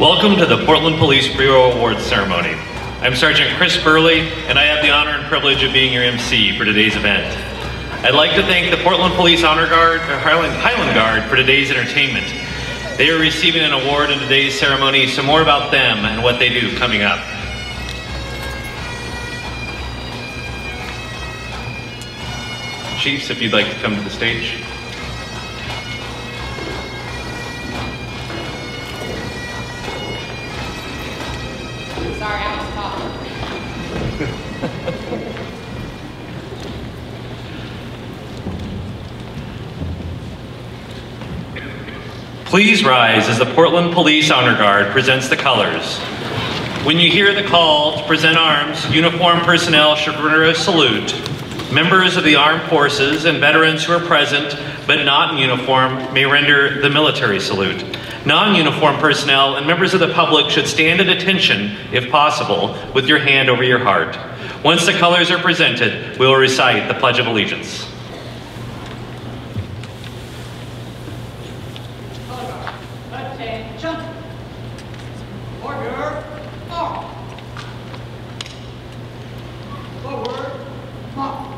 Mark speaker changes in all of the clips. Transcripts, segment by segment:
Speaker 1: Welcome to the Portland Police Bureau Awards ceremony. I'm Sergeant Chris Burley, and I have the honor and privilege of being your MC for today's event. I'd like to thank the Portland Police Honor Guard, Highland Guard for today's entertainment. They are receiving an award in today's ceremony, so more about them and what they do coming up. Chiefs, if you'd like to come to the stage.
Speaker 2: Sorry, I was talking.
Speaker 1: Please rise as the Portland Police Honor Guard presents the colors. When you hear the call to present arms, uniformed personnel should render a salute. Members of the armed forces and veterans who are present but not in uniform may render the military salute. Non-uniformed personnel and members of the public should stand at attention, if possible, with your hand over your heart. Once the colors are presented, we will recite the Pledge of Allegiance.
Speaker 2: Attention. Order. Arm. Forward. March.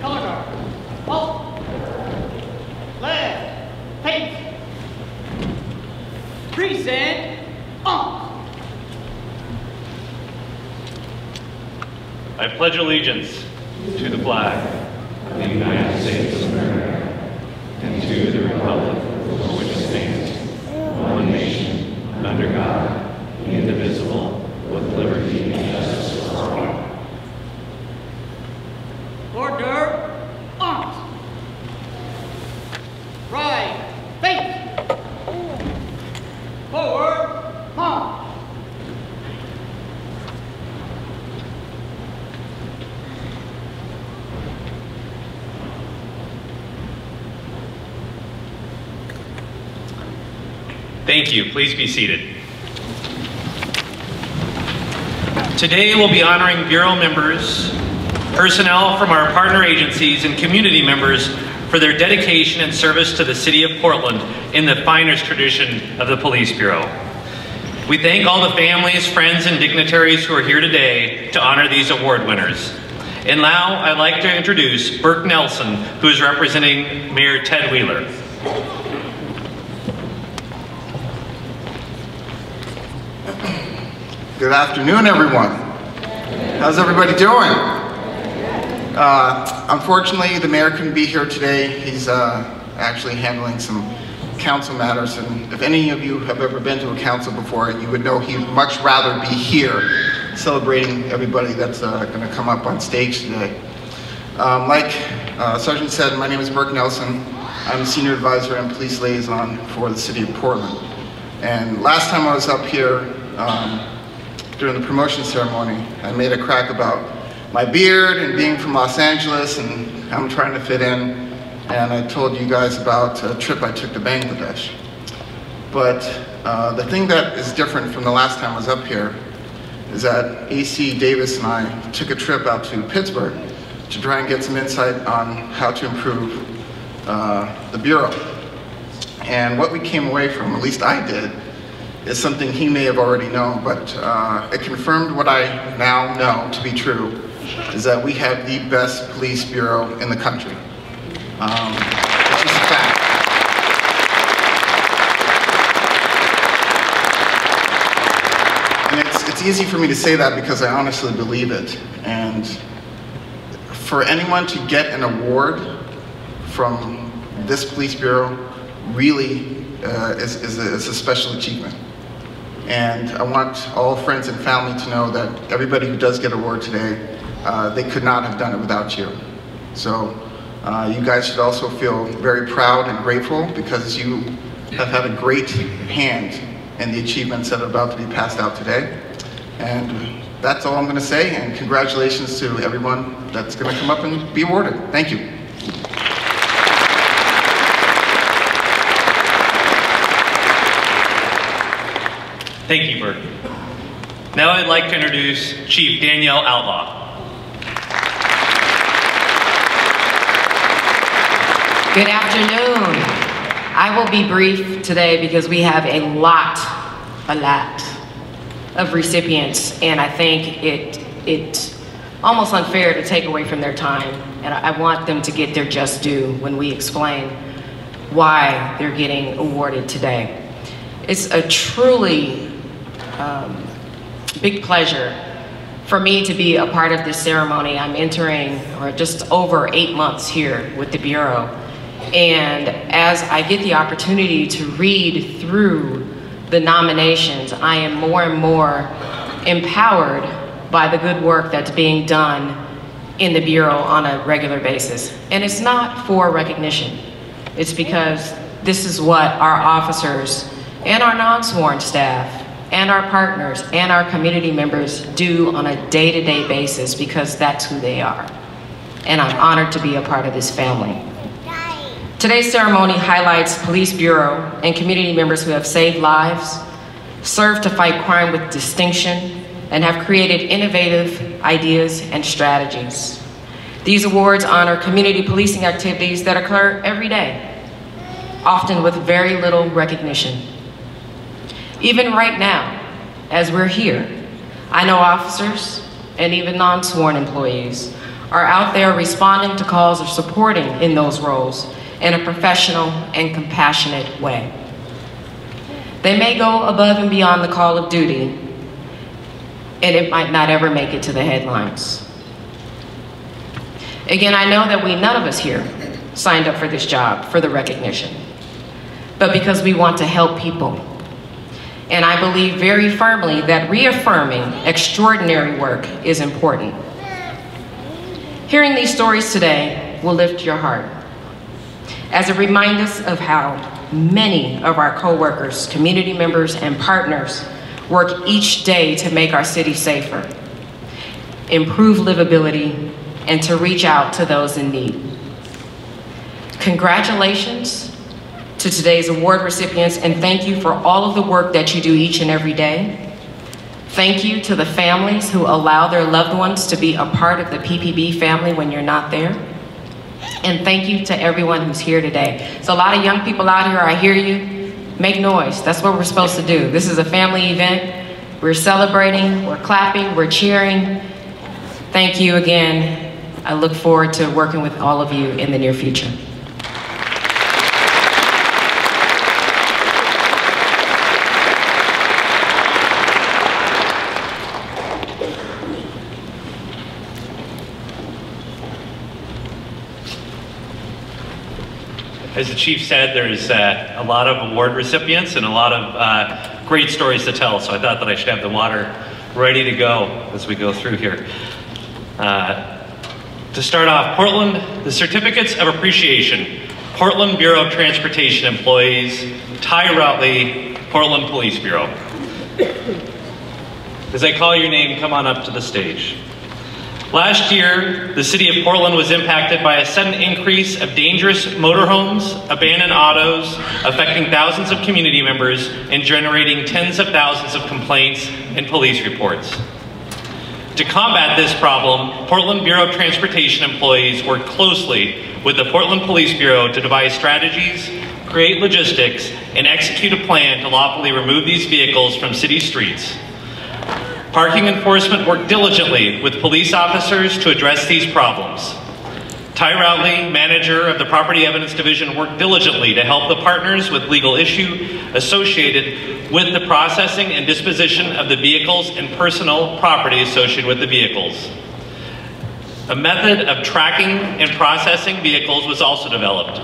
Speaker 2: Color guard. Halt. Left. Face. Present. On.
Speaker 1: I pledge allegiance to the flag of the United States of America and to the republic for which it stands, one nation, under God, indivisible, with liberty and justice for all.
Speaker 2: Order. Arms. Right. Face. Forward. March.
Speaker 1: Thank you. Please be seated. Today we'll be honoring Bureau members, personnel from our partner agencies, and community members for their dedication and service to the City of Portland in the finest tradition of the Police Bureau. We thank all the families, friends, and dignitaries who are here today to honor these award winners. And now I'd like to introduce Burke Nelson, who is representing Mayor Ted Wheeler.
Speaker 3: Good afternoon, everyone. How's everybody doing? Unfortunately, the mayor couldn't be here today. He's actually handling some council matters, and if any of you have ever been to a council before, you would know he'd much rather be here celebrating everybody that's going to come up on stage today. Like Sergeant said, my name is Burke Nelson. I'm Senior Advisor and Police Liaison for the City of Portland. And last time I was up here, during the promotion ceremony, I made a crack about my beard and being from Los Angeles and I'm trying to fit in, and I told you guys about a trip I took to Bangladesh. But the thing that is different from the last time I was up here is that AC Davis and I took a trip out to Pittsburgh to try and get some insight on how to improve the Bureau. And what we came away from, at least I did, is something he may have already known, but it confirmed what I now know to be true, is that we have the best police bureau in the country. It's just a fact. And it's easy for me to say that because I honestly believe it. And for anyone to get an award from this police bureau really is a special achievement. And I want all friends and family to know that everybody who does get an award today, they could not have done it without you. So you guys should also feel very proud and grateful because you have had a great hand in the achievements that are about to be passed out today. And that's all I'm going to say, and congratulations to everyone that's going to come up and be awarded. Thank you.
Speaker 1: Thank you, Bert. Now I'd like to introduce Chief Danielle Outlaw.
Speaker 4: Good afternoon. I will be brief today because we have a lot of recipients, and I think it's almost unfair to take away from their time, and I want them to get their just due when we explain why they're getting awarded today. It's a truly big pleasure for me to be a part of this ceremony. I'm entering, or just over 8 months here with the Bureau. And as I get the opportunity to read through the nominations, I am more and more empowered by the good work that's being done in the Bureau on a regular basis. And it's not for recognition. It's because this is what our officers and our non-sworn staff and our partners and our community members do on a day-to-day basis, because that's who they are. And I'm honored to be a part of this family. Today's ceremony highlights Police Bureau and community members who have saved lives, served to fight crime with distinction, and have created innovative ideas and strategies. These awards honor community policing activities that occur every day, often with very little recognition. Even right now, as we're here, I know officers and even non-sworn employees are out there responding to calls or supporting in those roles in a professional and compassionate way. They may go above and beyond the call of duty, and it might not ever make it to the headlines. Again, I know that none of us here signed up for this job for the recognition, but because we want to help people. And I believe very firmly that reaffirming extraordinary work is important. Hearing these stories today will lift your heart, as it reminds us of how many of our coworkers, community members, and partners work each day to make our city safer, improve livability, and to reach out to those in need. Congratulations to today's award recipients, and thank you for all of the work that you do each and every day. Thank you to the families who allow their loved ones to be a part of the PPB family when you're not there. And thank you to everyone who's here today. So a lot of young people out here, I hear you. Make noise. That's what we're supposed to do. This is a family event. We're celebrating, we're clapping, we're cheering. Thank you again. I look forward to working with all of you in the near future.
Speaker 1: As the chief said, there's a lot of award recipients and a lot of great stories to tell, so I thought that I should have the water ready to go as we go through here. To start off, Portland, the Certificates of Appreciation, Portland Bureau of Transportation employees, Ty Routley, Portland Police Bureau. As I call your name, come on up to the stage. Last year, the city of Portland was impacted by a sudden increase of dangerous motorhomes, abandoned autos, affecting thousands of community members and generating tens of thousands of complaints and police reports. To combat this problem, Portland Bureau of Transportation employees worked closely with the Portland Police Bureau to devise strategies, create logistics, and execute a plan to lawfully remove these vehicles from city streets. Parking enforcement worked diligently with police officers to address these problems. Ty Routley, manager of the Property Evidence Division, worked diligently to help the partners with legal issue associated with the processing and disposition of the vehicles and personal property associated with the vehicles. A method of tracking and processing vehicles was also developed.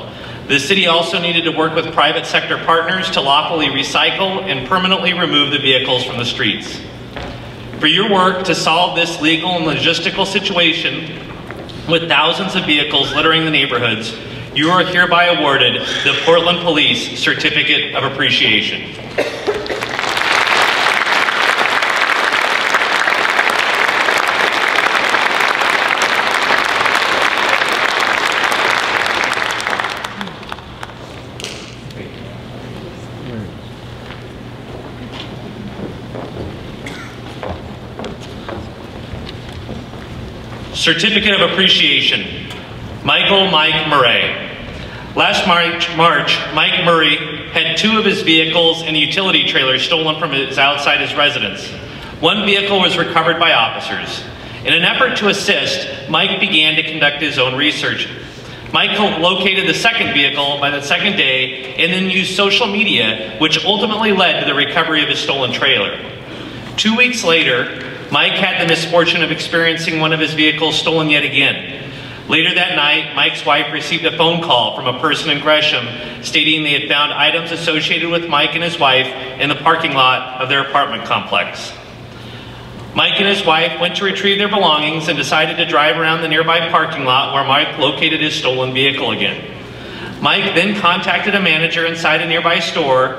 Speaker 1: The city also needed to work with private sector partners to lawfully recycle and permanently remove the vehicles from the streets. For your work to solve this legal and logistical situation with thousands of vehicles littering the neighborhoods, you are hereby awarded the Portland Police Certificate of Appreciation. Certificate of Appreciation, Michael Mike Murray. Last March, Mike Murray had 2 of his vehicles and a utility trailer stolen from outside his residence. 1 vehicle was recovered by officers. In an effort to assist, Mike began to conduct his own research. Mike located the 2nd vehicle by the 2nd day and then used social media, which ultimately led to the recovery of his stolen trailer. 2 weeks later, Mike had the misfortune of experiencing one of his vehicles stolen yet again. Later that night, Mike's wife received a phone call from a person in Gresham stating they had found items associated with Mike and his wife in the parking lot of their apartment complex. Mike and his wife went to retrieve their belongings and decided to drive around the nearby parking lot where Mike located his stolen vehicle again. Mike then contacted a manager inside a nearby store,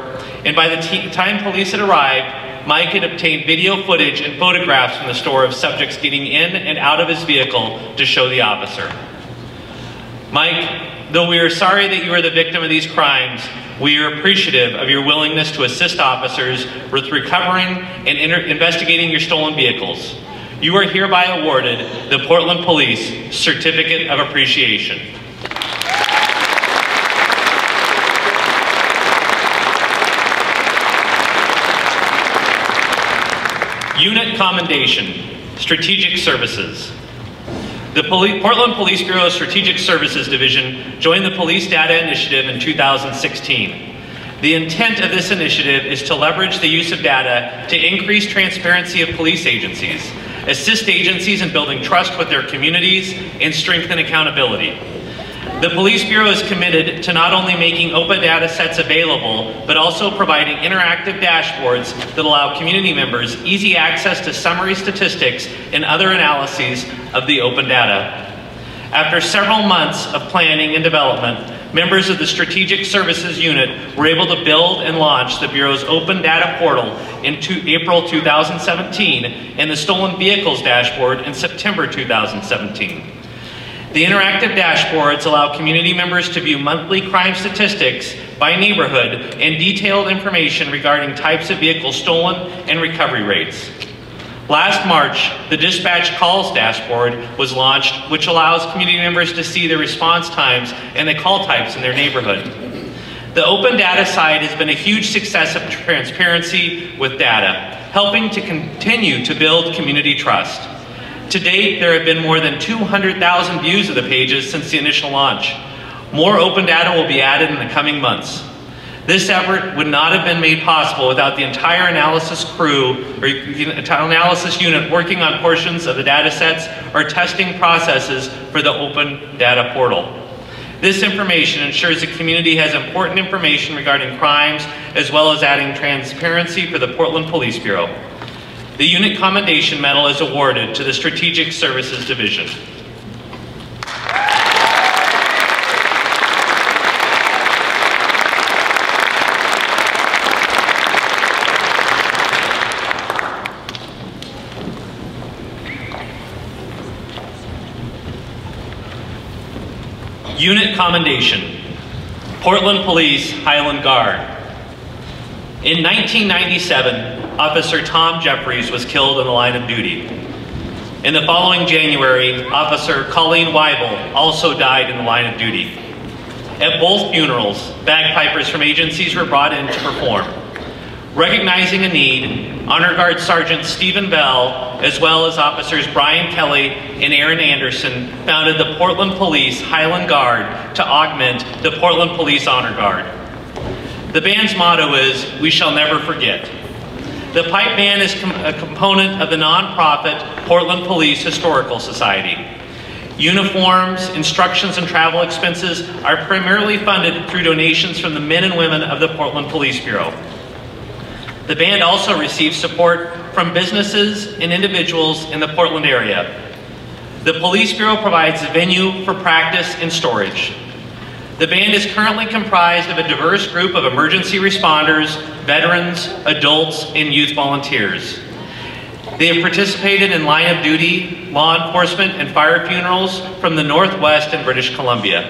Speaker 1: and by the time police had arrived, Mike had obtained video footage and photographs from the store of subjects getting in and out of his vehicle to show the officer. Mike, though we are sorry that you are the victim of these crimes, we are appreciative of your willingness to assist officers with recovering and investigating your stolen vehicles. You are hereby awarded the Portland Police Certificate of Appreciation. Unit Commendation, Strategic Services. The Portland Police Bureau Strategic Services Division joined the Police Data Initiative in 2016. The intent of this initiative is to leverage the use of data to increase transparency of police agencies, assist agencies in building trust with their communities, and strengthen accountability. The Police Bureau is committed to not only making open data sets available, but also providing interactive dashboards that allow community members easy access to summary statistics and other analyses of the open data. After several months of planning and development, members of the Strategic Services Unit were able to build and launch the Bureau's Open Data Portal in April 2017 and the Stolen Vehicles Dashboard in September 2017. The interactive dashboards allow community members to view monthly crime statistics by neighborhood and detailed information regarding types of vehicles stolen and recovery rates. Last March, the Dispatch Calls Dashboard was launched, which allows community members to see the response times and the call types in their neighborhood. The open data site has been a huge success of transparency with data, helping to continue to build community trust. To date, there have been more than 200,000 views of the pages since the initial launch. More open data will be added in the coming months. This effort would not have been made possible without the entire analysis crew or analysis unit working on portions of the data sets or testing processes for the open data portal. This information ensures the community has important information regarding crimes, as well as adding transparency for the Portland Police Bureau. The Unit Commendation Medal is awarded to the Strategic Services Division. Unit Commendation, Portland Police Highland Guard. In 1997, Officer Tom Jeffries was killed in the line of duty. In the following January, Officer Colleen Weibel also died in the line of duty. At both funerals, bagpipers from agencies were brought in to perform. Recognizing a need, Honor Guard Sergeant Stephen Bell, as well as Officers Brian Kelly and Aaron Anderson, founded the Portland Police Highland Guard to augment the Portland Police Honor Guard. The band's motto is, "We shall never forget." The pipe band is a component of the nonprofit Portland Police Historical Society. Uniforms, instructions, and travel expenses are primarily funded through donations from the men and women of the Portland Police Bureau. The band also receives support from businesses and individuals in the Portland area. The Police Bureau provides a venue for practice and storage. The band is currently comprised of a diverse group of emergency responders, veterans, adults, and youth volunteers. They have participated in line of duty, law enforcement, and fire funerals from the Northwest and British Columbia.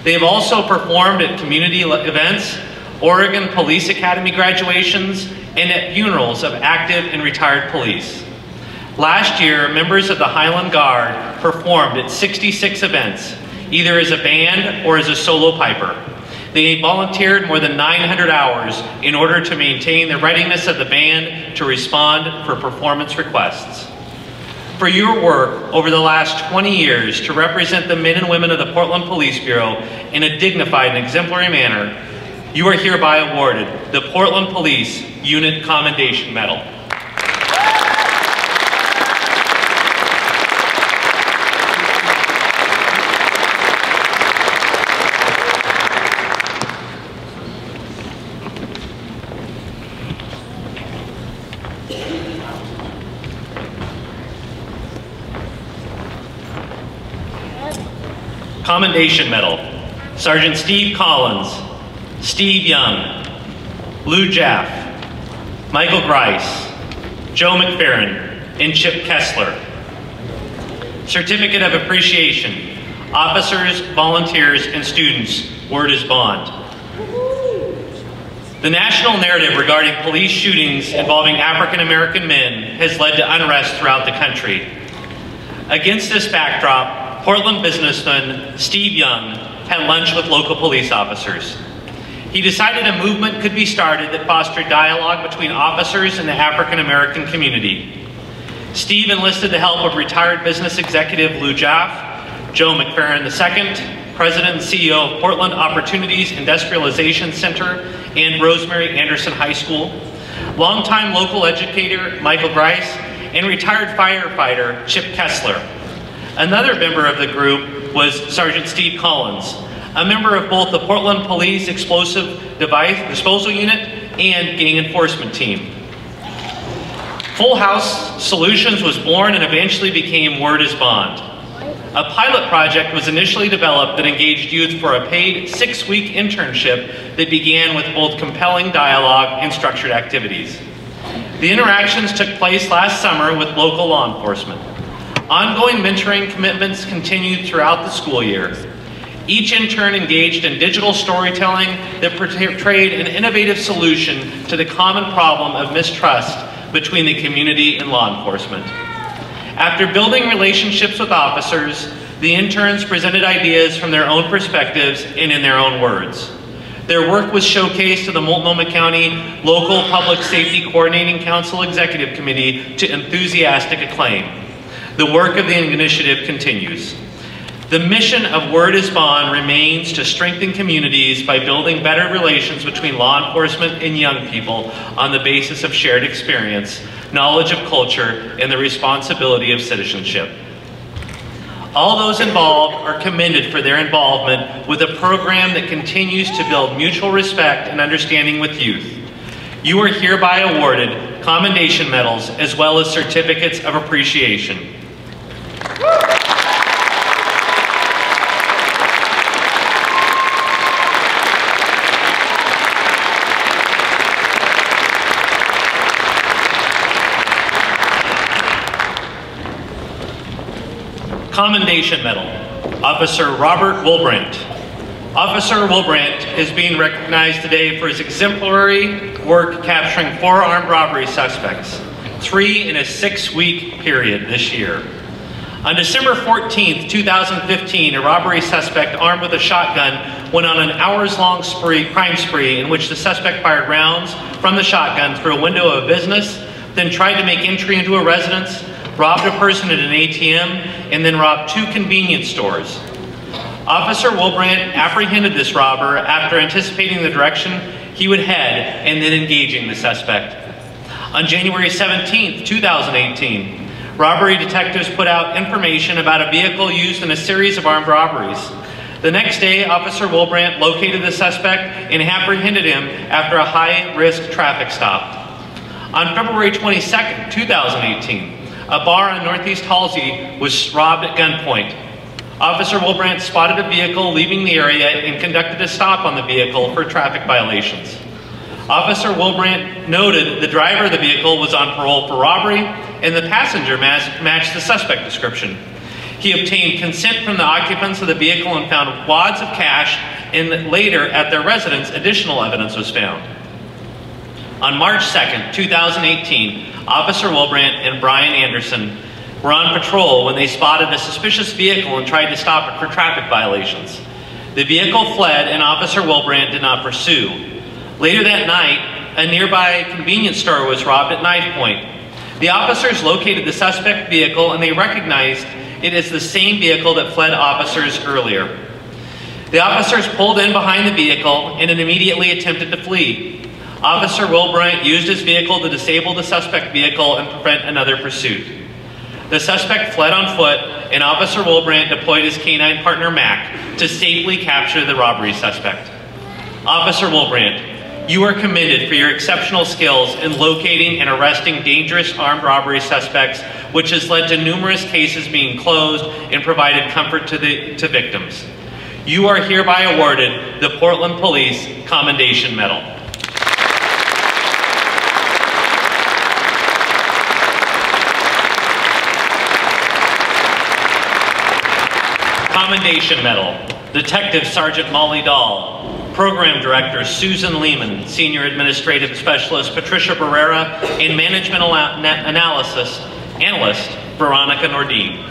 Speaker 1: They have also performed at community events, Oregon Police Academy graduations, and at funerals of active and retired police. Last year, members of the Highland Guard performed at 66 events, either as a band or as a solo piper. They volunteered more than 900 hours in order to maintain the readiness of the band to respond for performance requests. For your work over the last 20 years to represent the men and women of the Portland Police Bureau in a dignified and exemplary manner, you are hereby awarded the Portland Police Unit Commendation Medal. Commendation Medal, Sergeant Steve Collins, Steve Young, Lou Jaff, Michael Grice, Joe McFerrin, and Chip Kessler. Certificate of Appreciation, officers, volunteers, and students, word is bond. The national narrative regarding police shootings involving African American men has led to unrest throughout the country. Against this backdrop, Portland businessman Steve Young had lunch with local police officers. He decided a movement could be started that fostered dialogue between officers and the African American community. Steve enlisted the help of retired business executive Lou Jaff, Joe McFerrin II, President and CEO of Portland Opportunities Industrialization Center and Rosemary Anderson High School, longtime local educator Michael Grice, and retired firefighter Chip Kessler. Another member of the group was Sergeant Steve Collins, a member of both the Portland Police Explosive Device Disposal Unit and Gang Enforcement Team. Full House Solutions was born and eventually became Word is Bond. A pilot project was initially developed that engaged youth for a paid 6-week internship that began with both compelling dialogue and structured activities. The interactions took place last summer with local law enforcement. Ongoing mentoring commitments continued throughout the school year. Each intern engaged in digital storytelling that portrayed an innovative solution to the common problem of mistrust between the community and law enforcement. After building relationships with officers, the interns presented ideas from their own perspectives and in their own words. Their work was showcased to the Multnomah County Local Public Safety Coordinating Council Executive Committee to enthusiastic acclaim. The work of the initiative continues. The mission of Word is Bond remains to strengthen communities by building better relations between law enforcement and young people on the basis of shared experience, knowledge of culture, and the responsibility of citizenship. All those involved are commended for their involvement with a program that continues to build mutual respect and understanding with youth. You are hereby awarded commendation medals as well as certificates of appreciation. Commendation Medal, Officer Robert Wilbrandt. Officer Wilbrandt is being recognized today for his exemplary work capturing 4 armed robbery suspects, 3 in a 6-week period this year. On December 14th, 2015, a robbery suspect armed with a shotgun went on an hours-long crime spree in which the suspect fired rounds from the shotgun through a window of a business, then tried to make entry into a residence, robbed a person at an ATM, and then robbed 2 convenience stores. Officer Wilbrandt apprehended this robber after anticipating the direction he would head and then engaging the suspect. On January 17th, 2018, robbery detectives put out information about a vehicle used in a series of armed robberies. The next day, Officer Wilbrandt located the suspect and apprehended him after a high-risk traffic stop. On February 22nd, 2018, a bar on Northeast Halsey was robbed at gunpoint. Officer Wilbrandt spotted a vehicle leaving the area and conducted a stop on the vehicle for traffic violations. Officer Wilbrandt noted the driver of the vehicle was on parole for robbery and the passenger matched the suspect description. He obtained consent from the occupants of the vehicle and found wads of cash, and later at their residence additional evidence was found. On March 2nd, 2018, Officer Wilbrandt and Brian Anderson were on patrol when they spotted a suspicious vehicle and tried to stop it for traffic violations. The vehicle fled and Officer Wilbrandt did not pursue. Later that night, a nearby convenience store was robbed at knife point. The officers located the suspect vehicle and they recognized it as the same vehicle that fled officers earlier. The officers pulled in behind the vehicle and immediately attempted to flee. Officer Wilbrandt used his vehicle to disable the suspect vehicle and prevent another pursuit. The suspect fled on foot and Officer Wilbrandt deployed his canine partner Mac to safely capture the robbery suspect. Officer Wilbrandt, you are commended for your exceptional skills in locating and arresting dangerous armed robbery suspects, which has led to numerous cases being closed and provided comfort to victims. You are hereby awarded the Portland Police Commendation Medal. Commendation Medal, Detective Sergeant Molly Dahl, Program Director Susan Lehman, Senior Administrative Specialist Patricia Barrera, and Management Analyst Veronica Nordine.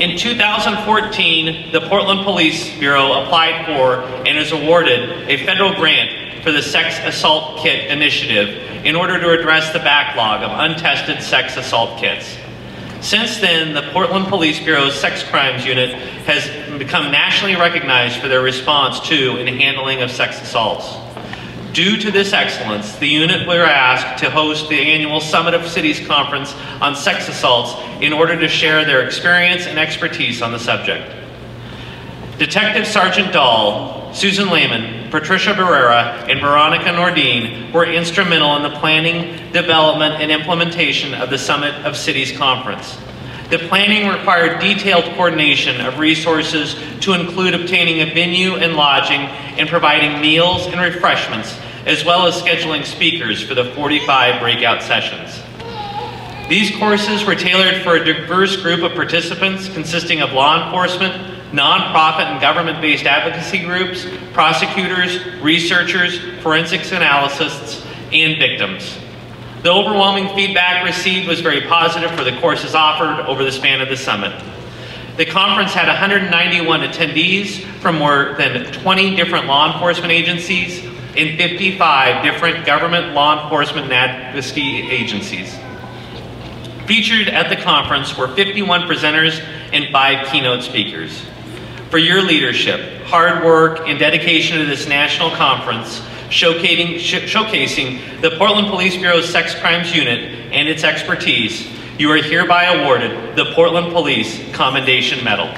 Speaker 1: In 2014, the Portland Police Bureau applied for and is awarded a federal grant for the Sex Assault Kit Initiative in order to address the backlog of untested sex assault kits. Since then, the Portland Police Bureau's Sex Crimes Unit has become nationally recognized for their response to and handling of sex assaults. Due to this excellence, the unit were asked to host the annual Summit of Cities Conference on Sex Assaults in order to share their experience and expertise on the subject. Detective Sergeant Dahl, Susan Lehman, Patricia Barrera, and Veronica Nordine were instrumental in the planning, development, and implementation of the Summit of Cities Conference. The planning required detailed coordination of resources to include obtaining a venue and lodging and providing meals and refreshments, as well as scheduling speakers for the 45 breakout sessions. These courses were tailored for a diverse group of participants consisting of law enforcement, nonprofit and government-based advocacy groups, prosecutors, researchers, forensics analysts, and victims. The overwhelming feedback received was very positive for the courses offered over the span of the summit. The conference had 191 attendees from more than 20 different law enforcement agencies and 55 different government law enforcement and advocacy agencies. Featured at the conference were 51 presenters and 5 keynote speakers. For your leadership, hard work, and dedication to this national conference, showcasing the Portland Police Bureau's Sex Crimes Unit and its expertise, you are hereby awarded the Portland Police Commendation Medal.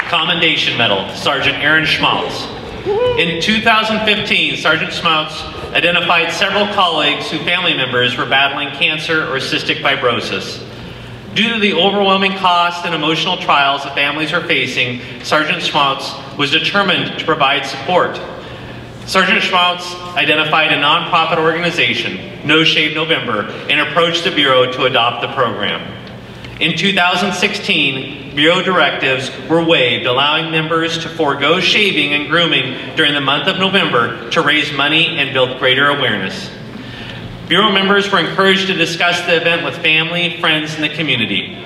Speaker 1: Commendation Medal, Sergeant Aaron Schmaltz. In 2015, Sergeant Schmaltz identified several colleagues whose family members were battling cancer or cystic fibrosis. Due to the overwhelming cost and emotional trials the families were facing, Sergeant Schmaltz was determined to provide support. Sergeant Schmaltz identified a nonprofit organization, No Shave November, and approached the Bureau to adopt the program. In 2016, Bureau directives were waived, allowing members to forego shaving and grooming during the month of November to raise money and build greater awareness. Bureau members were encouraged to discuss the event with family, friends, and the community.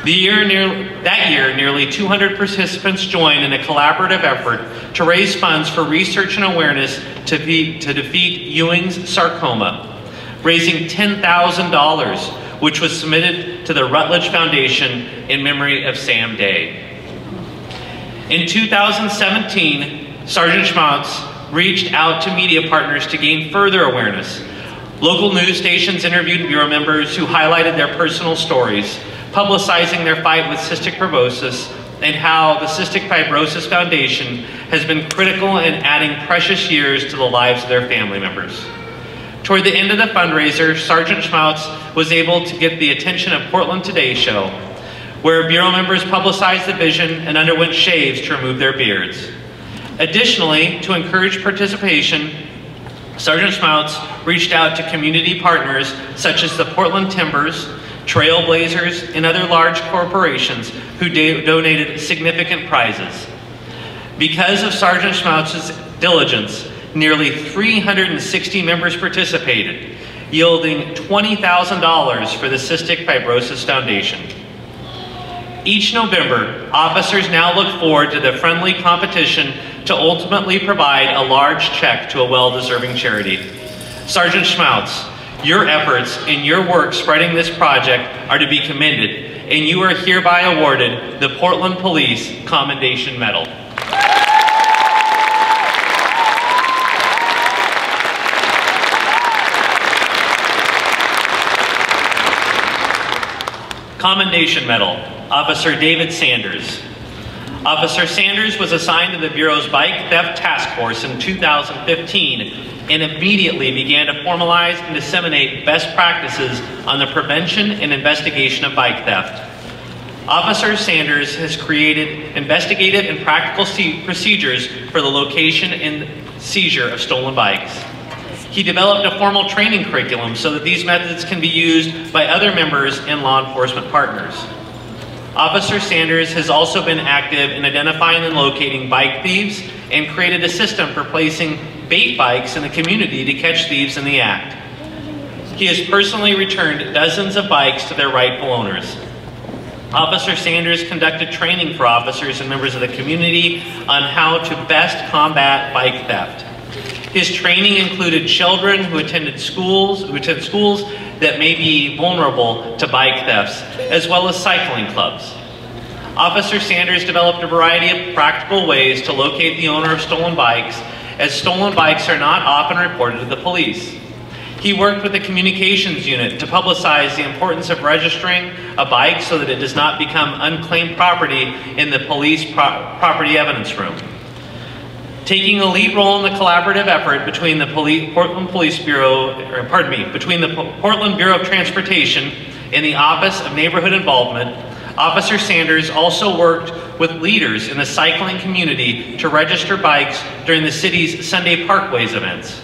Speaker 1: That year, nearly 200 participants joined in a collaborative effort to raise funds for research and awareness to defeat Ewing's sarcoma, raising $10,000, which was submitted to the Rutledge Foundation in memory of Sam Day. In 2017, Sergeant Schmaltz reached out to media partners to gain further awareness. Local news stations interviewed Bureau members who highlighted their personal stories, publicizing their fight with cystic fibrosis and how the Cystic Fibrosis Foundation has been critical in adding precious years to the lives of their family members. Toward the end of the fundraiser, Sergeant Schmaltz was able to get the attention of Portland Today show, where Bureau members publicized the vision and underwent shaves to remove their beards. Additionally, to encourage participation, Sergeant Schmaltz reached out to community partners such as the Portland Timbers, Trailblazers, and other large corporations who donated significant prizes. Because of Sergeant Schmautz's diligence, nearly 360 members participated, yielding $20,000 for the Cystic Fibrosis Foundation. Each November, officers now look forward to the friendly competition to ultimately provide a large check to a well-deserving charity. Sergeant Schmautz, your efforts and your work spreading this project are to be commended, and you are hereby awarded the Portland Police Commendation Medal. Commendation Medal, Officer David Sanders. Officer Sanders was assigned to the Bureau's Bike Theft Task Force in 2015 and immediately began to formalize and disseminate best practices on the prevention and investigation of bike theft. Officer Sanders has created investigative and practical procedures for the location and seizure of stolen bikes. He developed a formal training curriculum so that these methods can be used by other members and law enforcement partners. Officer Sanders has also been active in identifying and locating bike thieves and created a system for placing bait bikes in the community to catch thieves in the act. He has personally returned dozens of bikes to their rightful owners. Officer Sanders conducted training for officers and members of the community on how to best combat bike theft. His training included children who attend schools that may be vulnerable to bike thefts, as well as cycling clubs. Officer Sanders developed a variety of practical ways to locate the owner of stolen bikes, as stolen bikes are not often reported to the police. He worked with the communications unit to publicize the importance of registering a bike so that it does not become unclaimed property in the police property evidence room. Taking a lead role in the collaborative effort between the Portland Bureau of Transportation and the Office of Neighborhood Involvement, Officer Sanders also worked with leaders in the cycling community to register bikes during the city's Sunday Parkways events.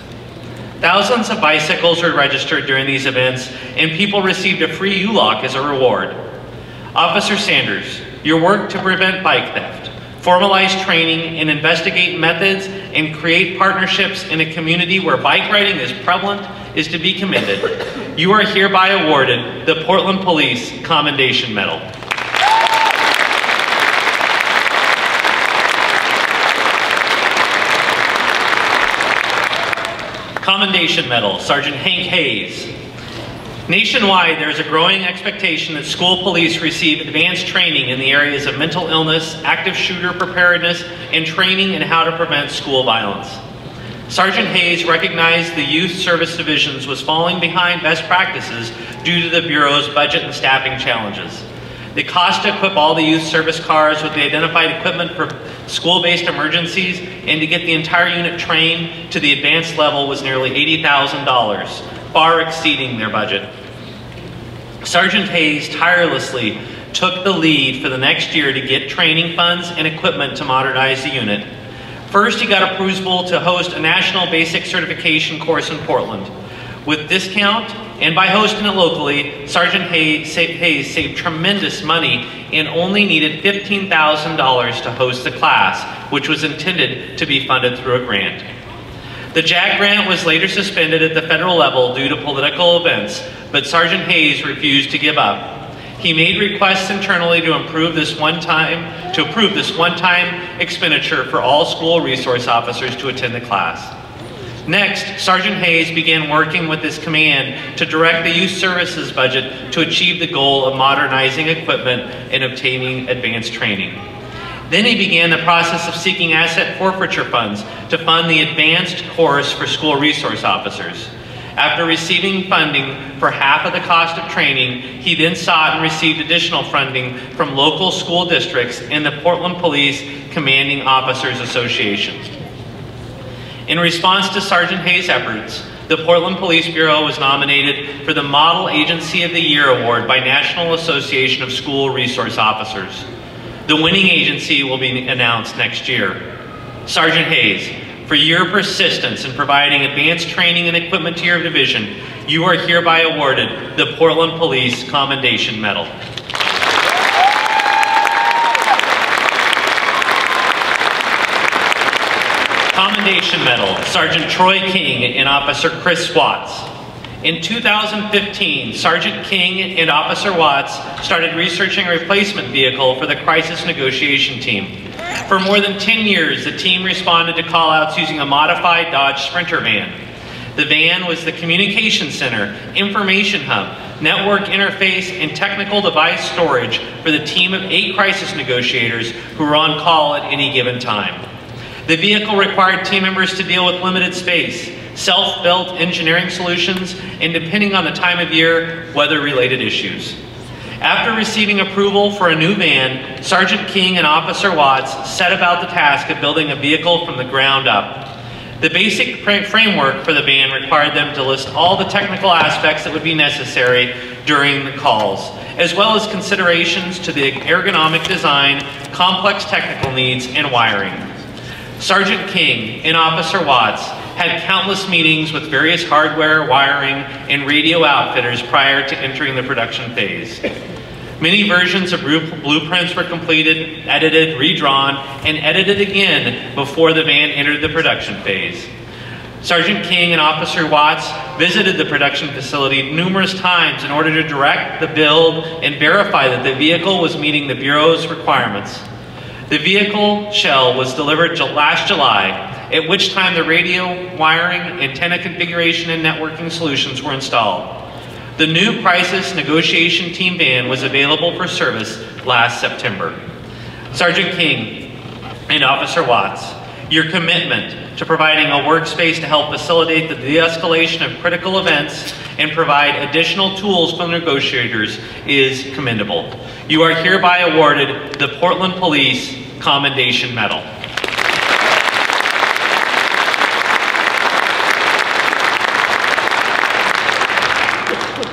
Speaker 1: Thousands of bicycles were registered during these events, and people received a free U-Lock as a reward. Officer Sanders, your work to prevent bike theft, formalize training and investigate methods, and create partnerships in a community where bike riding is prevalent is to be commended. You are hereby awarded the Portland Police Commendation Medal. Commendation Medal, Sergeant Hank Hayes. Nationwide, there is a growing expectation that school police receive advanced training in the areas of mental illness, active shooter preparedness, and training in how to prevent school violence. Sergeant Hayes recognized the Youth Service Divisions was falling behind best practices due to the Bureau's budget and staffing challenges. The cost to equip all the youth service cars with the identified equipment for school-based emergencies and to get the entire unit trained to the advanced level was nearly $80,000, far exceeding their budget. Sergeant Hayes tirelessly took the lead for the next year to get training funds and equipment to modernize the unit. First, he got approval to host a national basic certification course in Portland. With discount and by hosting it locally, Sergeant Hayes saved tremendous money and only needed $15,000 to host the class, which was intended to be funded through a grant. The JAG grant was later suspended at the federal level due to political events, but Sergeant Hayes refused to give up. He made requests internally to approve this one-time expenditure for all school resource officers to attend the class. Next, Sergeant Hayes began working with his command to direct the youth services budget to achieve the goal of modernizing equipment and obtaining advanced training. Then he began the process of seeking asset forfeiture funds to fund the advanced course for school resource officers. After receiving funding for half of the cost of training, he then sought and received additional funding from local school districts and the Portland Police Commanding Officers Association. In response to Sergeant Hayes' efforts, the Portland Police Bureau was nominated for the Model Agency of the Year Award by National Association of School Resource Officers. The winning agency will be announced next year. Sergeant Hayes, for your persistence in providing advanced training and equipment to your division, you are hereby awarded the Portland Police Commendation Medal. Commendation Medal, Sergeant Troy King and Officer Chris Watts. In 2015, Sergeant King and Officer Watts started researching a replacement vehicle for the crisis negotiation team. For more than 10 years, the team responded to call-outs using a modified Dodge Sprinter van. The van was the communication center, information hub, network interface, and technical device storage for the team of 8 crisis negotiators who were on call at any given time. The vehicle required team members to deal with limited space, self-built engineering solutions, and depending on the time of year, weather-related issues. After receiving approval for a new van, Sergeant King and Officer Watts set about the task of building a vehicle from the ground up. The basic framework for the van required them to list all the technical aspects that would be necessary during the calls, as well as considerations to the ergonomic design, complex technical needs, and wiring. Sergeant King and Officer Watts had countless meetings with various hardware, wiring, and radio outfitters prior to entering the production phase. Many versions of blueprints were completed, edited, redrawn, and edited again before the van entered the production phase. Sergeant King and Officer Watts visited the production facility numerous times in order to direct the build and verify that the vehicle was meeting the Bureau's requirements. The vehicle shell was delivered last July, at which time the radio, wiring, antenna configuration, and networking solutions were installed. The new crisis negotiation team van was available for service last September. Sergeant King and Officer Watts, your commitment to providing a workspace to help facilitate the de-escalation of critical events and provide additional tools for negotiators is commendable. You are hereby awarded the Portland Police Commendation Medal.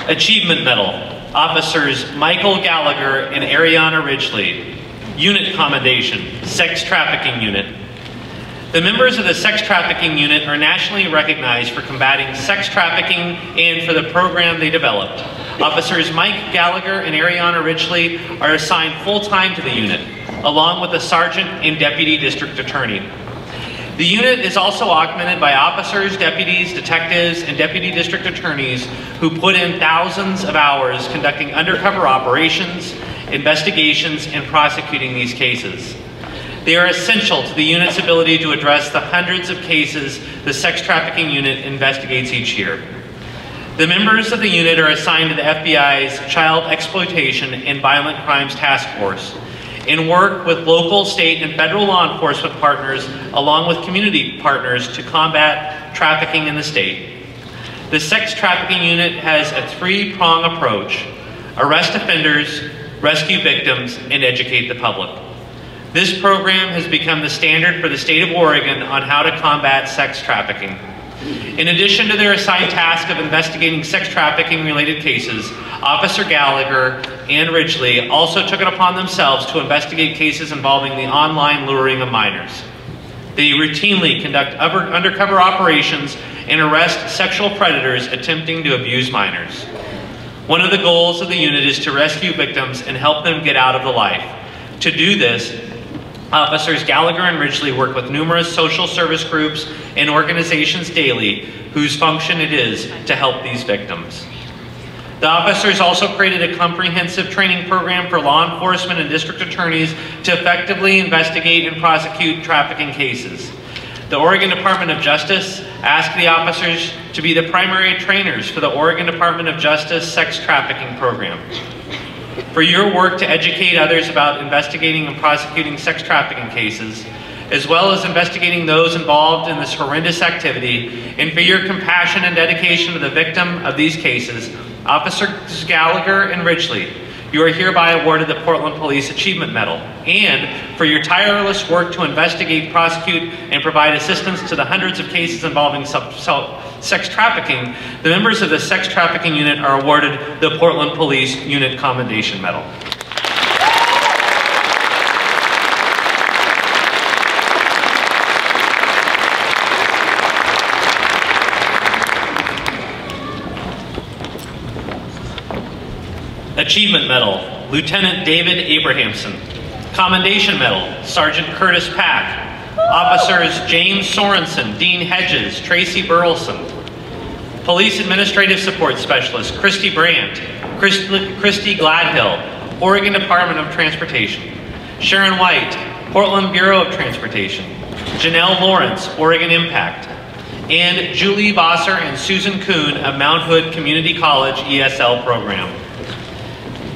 Speaker 1: Achievement Medal, Officers Michael Gallagher and Ariana Ridgely. Unit Commendation, Sex Trafficking Unit. The members of the Sex Trafficking Unit are nationally recognized for combating sex trafficking and for the program they developed. Officers Mike Gallagher and Ariana Ridgely are assigned full-time to the unit, along with a sergeant and deputy district attorney. The unit is also augmented by officers, deputies, detectives, and deputy district attorneys who put in thousands of hours conducting undercover operations, investigations, and prosecuting these cases. They are essential to the unit's ability to address the hundreds of cases the sex trafficking unit investigates each year. The members of the unit are assigned to the FBI's Child Exploitation and Violent Crimes Task Force and work with local, state, and federal law enforcement partners along with community partners to combat trafficking in the state. The sex trafficking unit has a 3-prong approach: arrest offenders, rescue victims, and educate the public. This program has become the standard for the state of Oregon on how to combat sex trafficking. In addition to their assigned task of investigating sex trafficking related cases, Officer Gallagher and Ridgely also took it upon themselves to investigate cases involving the online luring of minors. They routinely conduct undercover operations and arrest sexual predators attempting to abuse minors. One of the goals of the unit is to rescue victims and help them get out of the life. To do this, Officers Gallagher and Ridgely work with numerous social service groups and organizations daily whose function it is to help these victims. The officers also created a comprehensive training program for law enforcement and district attorneys to effectively investigate and prosecute trafficking cases. The Oregon Department of Justice asked the officers to be the primary trainers for the Oregon Department of Justice Sex Trafficking Program. For your work to educate others about investigating and prosecuting sex trafficking cases, as well as investigating those involved in this horrendous activity, and for your compassion and dedication to the victim of these cases, Officers Gallagher and Ridgely, you are hereby awarded the Portland Police Achievement Medal. And for your tireless work to investigate, prosecute, and provide assistance to the hundreds of cases involving sex trafficking, the members of the Sex Trafficking Unit are awarded the Portland Police Unit Commendation Medal. Achievement Medal, Lieutenant David Abrahamson. Commendation Medal, Sergeant Curtis Pack. Officers James Sorensen, Dean Hedges, Tracy Burleson. Police Administrative Support Specialist Christy Brandt, Christy Gladhill, Oregon Department of Transportation. Sharon White, Portland Bureau of Transportation. Janelle Lawrence, Oregon Impact. And Julie Bosser and Susan Kuhn of Mount Hood Community College ESL program.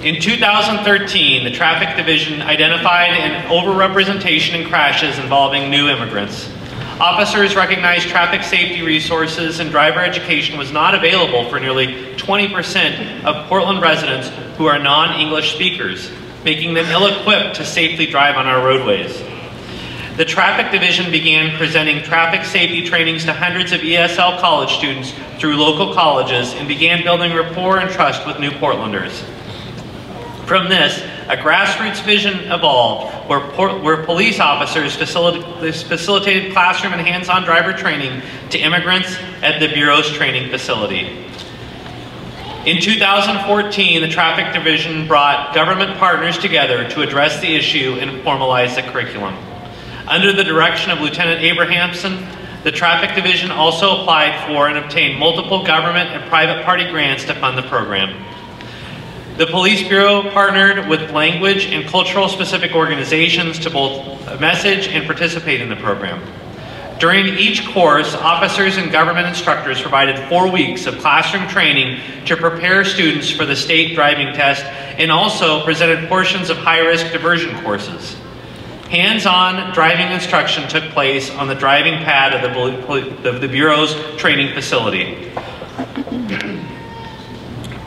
Speaker 1: In 2013, the Traffic Division identified an overrepresentation in crashes involving new immigrants. Officers recognized traffic safety resources and driver education was not available for nearly 20% of Portland residents who are non-English speakers, making them ill-equipped to safely drive on our roadways. The Traffic Division began presenting traffic safety trainings to hundreds of ESL college students through local colleges and began building rapport and trust with new Portlanders. From this, a grassroots vision evolved where police officers facilitated classroom and hands-on driver training to immigrants at the Bureau's training facility. In 2014, the Traffic Division brought government partners together to address the issue and formalize the curriculum. Under the direction of Lieutenant Abrahamson, the Traffic Division also applied for and obtained multiple government and private party grants to fund the program. The Police Bureau partnered with language and cultural specific organizations to both message and participate in the program. During each course, officers and government instructors provided 4 weeks of classroom training to prepare students for the state driving test and also presented portions of high-risk diversion courses. Hands-on driving instruction took place on the driving pad of the Bureau's training facility.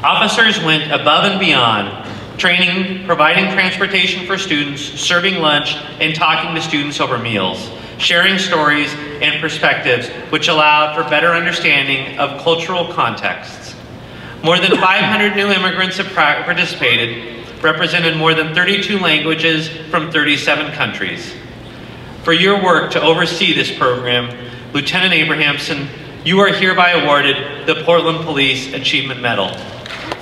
Speaker 1: Officers went above and beyond, training, providing transportation for students, serving lunch, and talking to students over meals, sharing stories and perspectives which allowed for better understanding of cultural contexts. More than 500 new immigrants have participated, represented more than 32 languages from 37 countries. For your work to oversee this program, Lieutenant Abrahamson, you are hereby awarded the Portland Police Achievement Medal.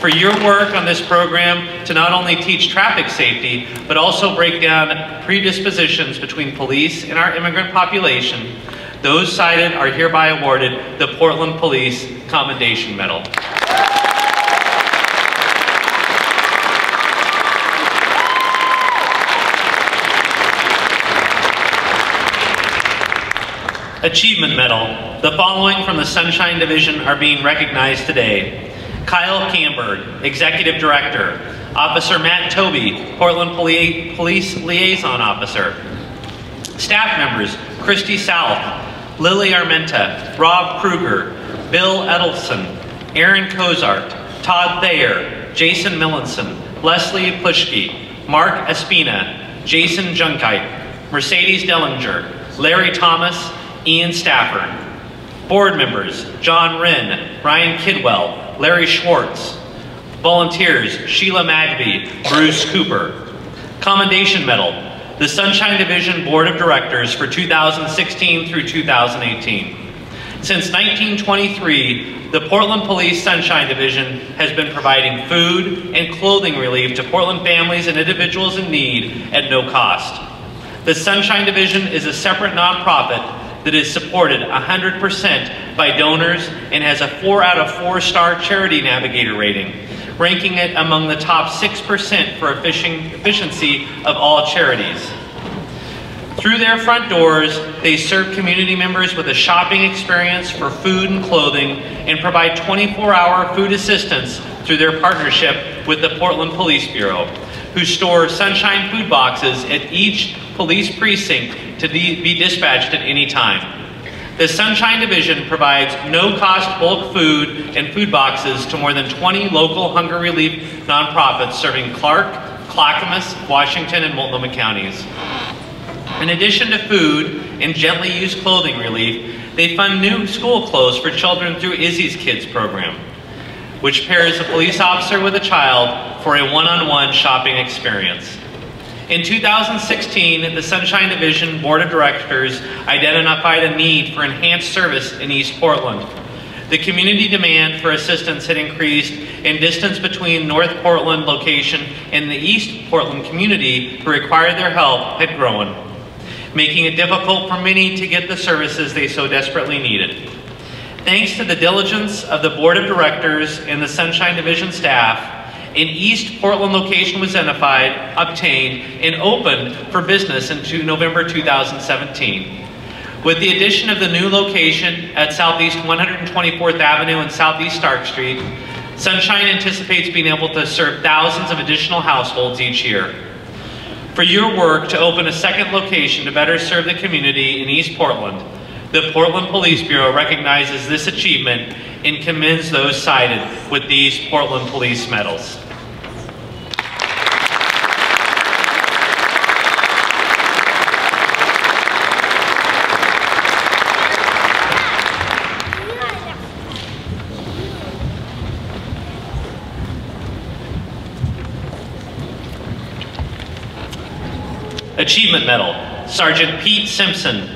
Speaker 1: For your work on this program to not only teach traffic safety, but also break down predispositions between police and our immigrant population, those cited are hereby awarded the Portland Police Commendation Medal. Achievement Medal. The following from the Sunshine Division are being recognized today. Kyle Camberg, Executive Director. Officer Matt Toby, Portland Police Liaison Officer. Staff members, Christy South, Lily Armenta, Rob Kruger, Bill Edelson, Aaron Cozart, Todd Thayer, Jason Millinson, Leslie Pushke, Mark Espina, Jason Junkite, Mercedes Dellinger, Larry Thomas, Ian Stafford. Board members, John Wren, Ryan Kidwell, Larry Schwartz. Volunteers, Sheila Magby, Bruce Cooper. Commendation Medal, the Sunshine Division Board of Directors for 2016 through 2018. Since 1923, the Portland Police Sunshine Division has been providing food and clothing relief to Portland families and individuals in need at no cost. The Sunshine Division is a separate nonprofit that is supported 100% by donors and has a 4 out of 4-star Charity Navigator rating, ranking it among the top 6% for efficiency of all charities. Through their front doors, they serve community members with a shopping experience for food and clothing and provide 24-hour food assistance through their partnership with the Portland Police Bureau, who store Sunshine food boxes at each police precinct to be dispatched at any time. The Sunshine Division provides no-cost bulk food and food boxes to more than 20 local hunger relief nonprofits serving Clark, Clackamas, Washington, and Multnomah counties. In addition to food and gently used clothing relief, they fund new school clothes for children through Izzy's Kids program, which pairs a police officer with a child for a one-on-one shopping experience. In 2016, the Sunshine Division Board of Directors identified a need for enhanced service in East Portland. The community demand for assistance had increased, and distance between North Portland location and the East Portland community who required their help had grown. making it difficult for many to get the services they so desperately needed. Thanks to the diligence of the Board of Directors and the Sunshine Division staff, an East Portland location was identified, obtained, and opened for business in November 2017. With the addition of the new location at Southeast 124th Avenue and Southeast Stark Street, Sunshine anticipates being able to serve thousands of additional households each year. For your work to open a second location to better serve the community in East Portland, the Portland Police Bureau recognizes this achievement and commends those cited with these Portland Police medals. Achievement Medal, Sergeant Pete Simpson,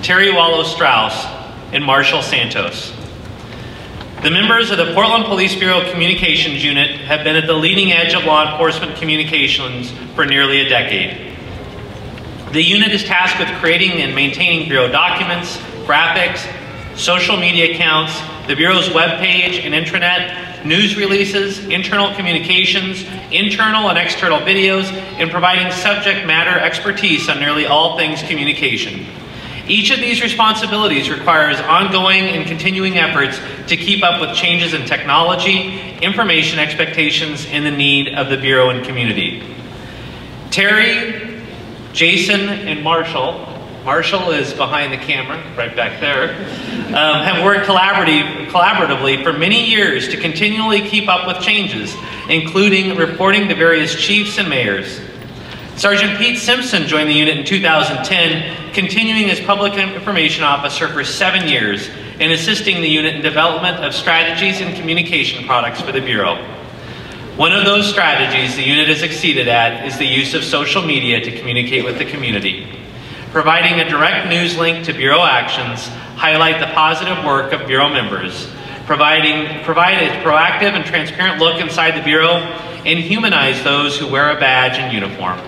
Speaker 1: Terry Wallow Strauss, and Marshall Santos. The members of the Portland Police Bureau Communications Unit have been at the leading edge of law enforcement communications for nearly a decade. The unit is tasked with creating and maintaining Bureau documents, graphics, social media accounts, the Bureau's webpage and intranet, news releases, internal communications, internal and external videos, and providing subject matter expertise on nearly all things communication. Each of these responsibilities requires ongoing and continuing efforts to keep up with changes in technology, information expectations, and the need of the Bureau and community. Terry, Jason, and Marshall is behind the camera, right back there, have worked collaboratively for many years to continually keep up with changes, including reporting to various chiefs and mayors. Sergeant Pete Simpson joined the unit in 2010, continuing as Public Information Officer for 7 years and assisting the unit in development of strategies and communication products for the Bureau. One of those strategies the unit has succeeded at is the use of social media to communicate with the community. Providing a direct news link to Bureau actions, highlight the positive work of Bureau members, provide a proactive and transparent look inside the Bureau, and humanize those who wear a badge and uniform.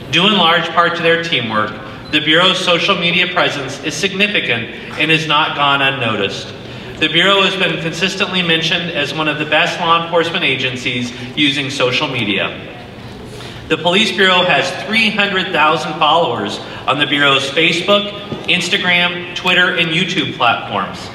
Speaker 1: Due in large part to their teamwork, the Bureau's social media presence is significant and has not gone unnoticed. The Bureau has been consistently mentioned as one of the best law enforcement agencies using social media. The Police Bureau has 300,000 followers on the Bureau's Facebook, Instagram, Twitter, and YouTube platforms.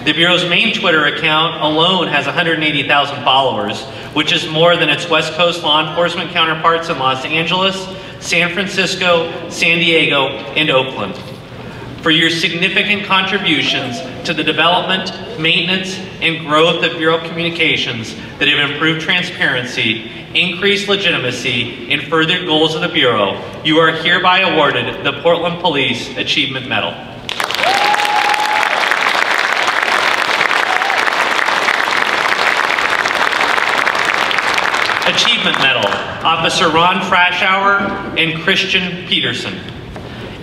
Speaker 1: The Bureau's main Twitter account alone has 180,000 followers, which is more than its West Coast law enforcement counterparts in Los Angeles, San Francisco, San Diego, and Oakland. For your significant contributions to the development, maintenance, and growth of Bureau communications that have improved transparency, increased legitimacy, and furthered goals of the Bureau, you are hereby awarded the Portland Police Achievement Medal. Achievement Medal, Officer Ron Frashauer and Christian Peterson.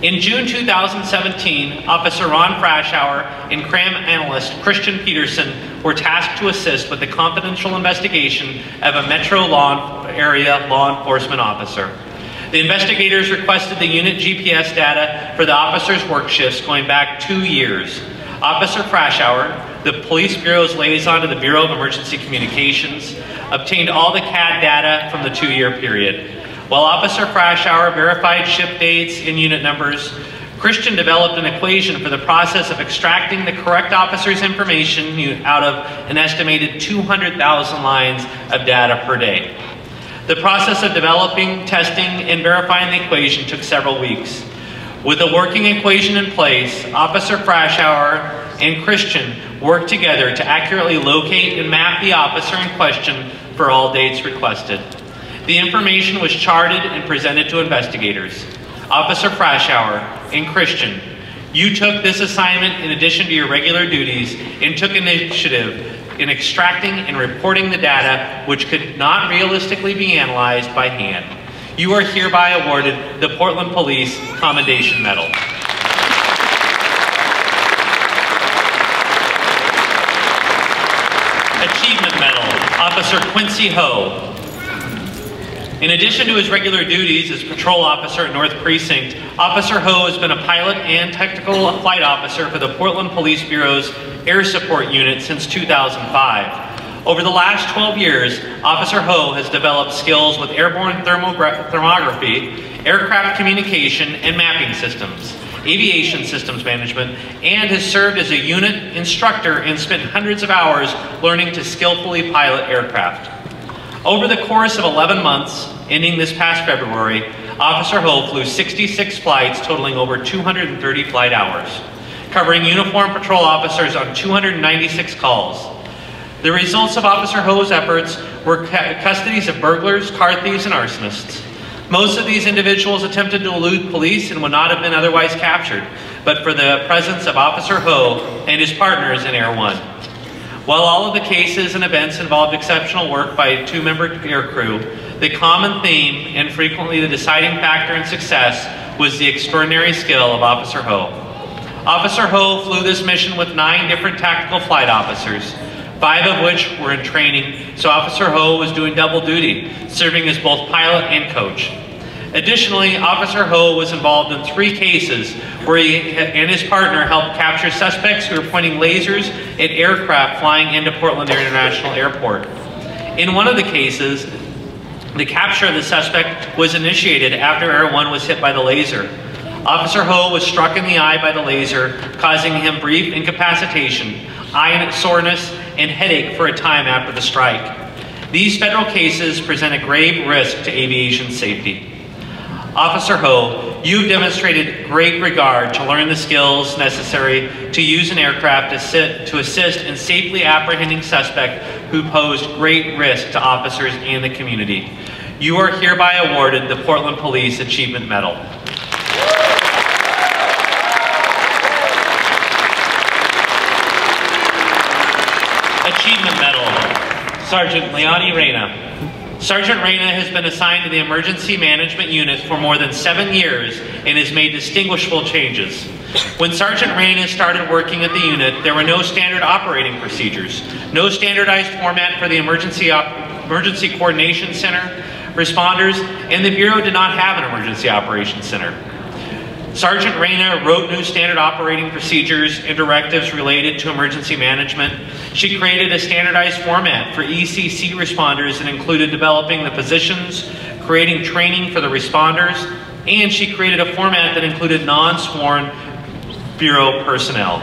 Speaker 1: In June 2017, Officer Ron Frashauer and crime analyst Christian Peterson were tasked to assist with the confidential investigation of a metro area law enforcement officer. The investigators requested the unit GPS data for the officer's work shifts going back 2 years. Officer Frashauer, the Police Bureau's liaison to the Bureau of Emergency Communications, obtained all the CAD data from the 2-year period. While Officer Frashauer verified ship dates and unit numbers, Christian developed an equation for the process of extracting the correct officer's information out of an estimated 200,000 lines of data per day. The process of developing, testing, and verifying the equation took several weeks. With a working equation in place, Officer Frashauer and Christian worked together to accurately locate and map the officer in question for all dates requested. The information was charted and presented to investigators. Officer Frashauer and Christian, you took this assignment in addition to your regular duties and took initiative in extracting and reporting the data which could not realistically be analyzed by hand. You are hereby awarded the Portland Police Commendation Medal. Achievement Medal, Officer Quincy Ho. In addition to his regular duties as patrol officer at North Precinct, Officer Ho has been a pilot and technical flight officer for the Portland Police Bureau's Air Support Unit since 2005. Over the last 12 years, Officer Ho has developed skills with airborne thermography, aircraft communication and mapping systems, aviation systems management, and has served as a unit instructor and spent hundreds of hours learning to skillfully pilot aircraft. Over the course of 11 months, ending this past February, Officer Ho flew 66 flights totaling over 230 flight hours, covering uniformed patrol officers on 296 calls. The results of Officer Ho's efforts were custodies of burglars, car thieves, and arsonists. Most of these individuals attempted to elude police and would not have been otherwise captured, but for the presence of Officer Ho and his partners in Air One. While all of the cases and events involved exceptional work by a two-member aircrew, the common theme and frequently the deciding factor in success was the extraordinary skill of Officer Ho. Officer Ho flew this mission with 9 different tactical flight officers, 5 of which were in training, so Officer Ho was doing double duty, serving as both pilot and coach. Additionally, Officer Ho was involved in 3 cases where he and his partner helped capture suspects who were pointing lasers at aircraft flying into Portland International Airport. In one of the cases, the capture of the suspect was initiated after Air One was hit by the laser. Officer Ho was struck in the eye by the laser, causing him brief incapacitation, eye soreness, and headache for a time after the strike. These federal cases present a grave risk to aviation safety. Officer Ho, you've demonstrated great regard to learn the skills necessary to use an aircraft to assist in safely apprehending suspects who posed great risk to officers and the community. You are hereby awarded the Portland Police Achievement Medal. Achievement Medal, Sergeant Leonie Reyna. Sergeant Reyna has been assigned to the Emergency Management Unit for more than 7 years and has made distinguishable changes. When Sergeant Reyna started working at the unit, there were no standard operating procedures, no standardized format for the Emergency Coordination Center, responders, and the Bureau did not have an Emergency Operations Center. Sergeant Reyna wrote new standard operating procedures and directives related to emergency management. She created a standardized format for ECC responders that included developing the positions, creating training for the responders, and she created a format that included non-sworn Bureau personnel.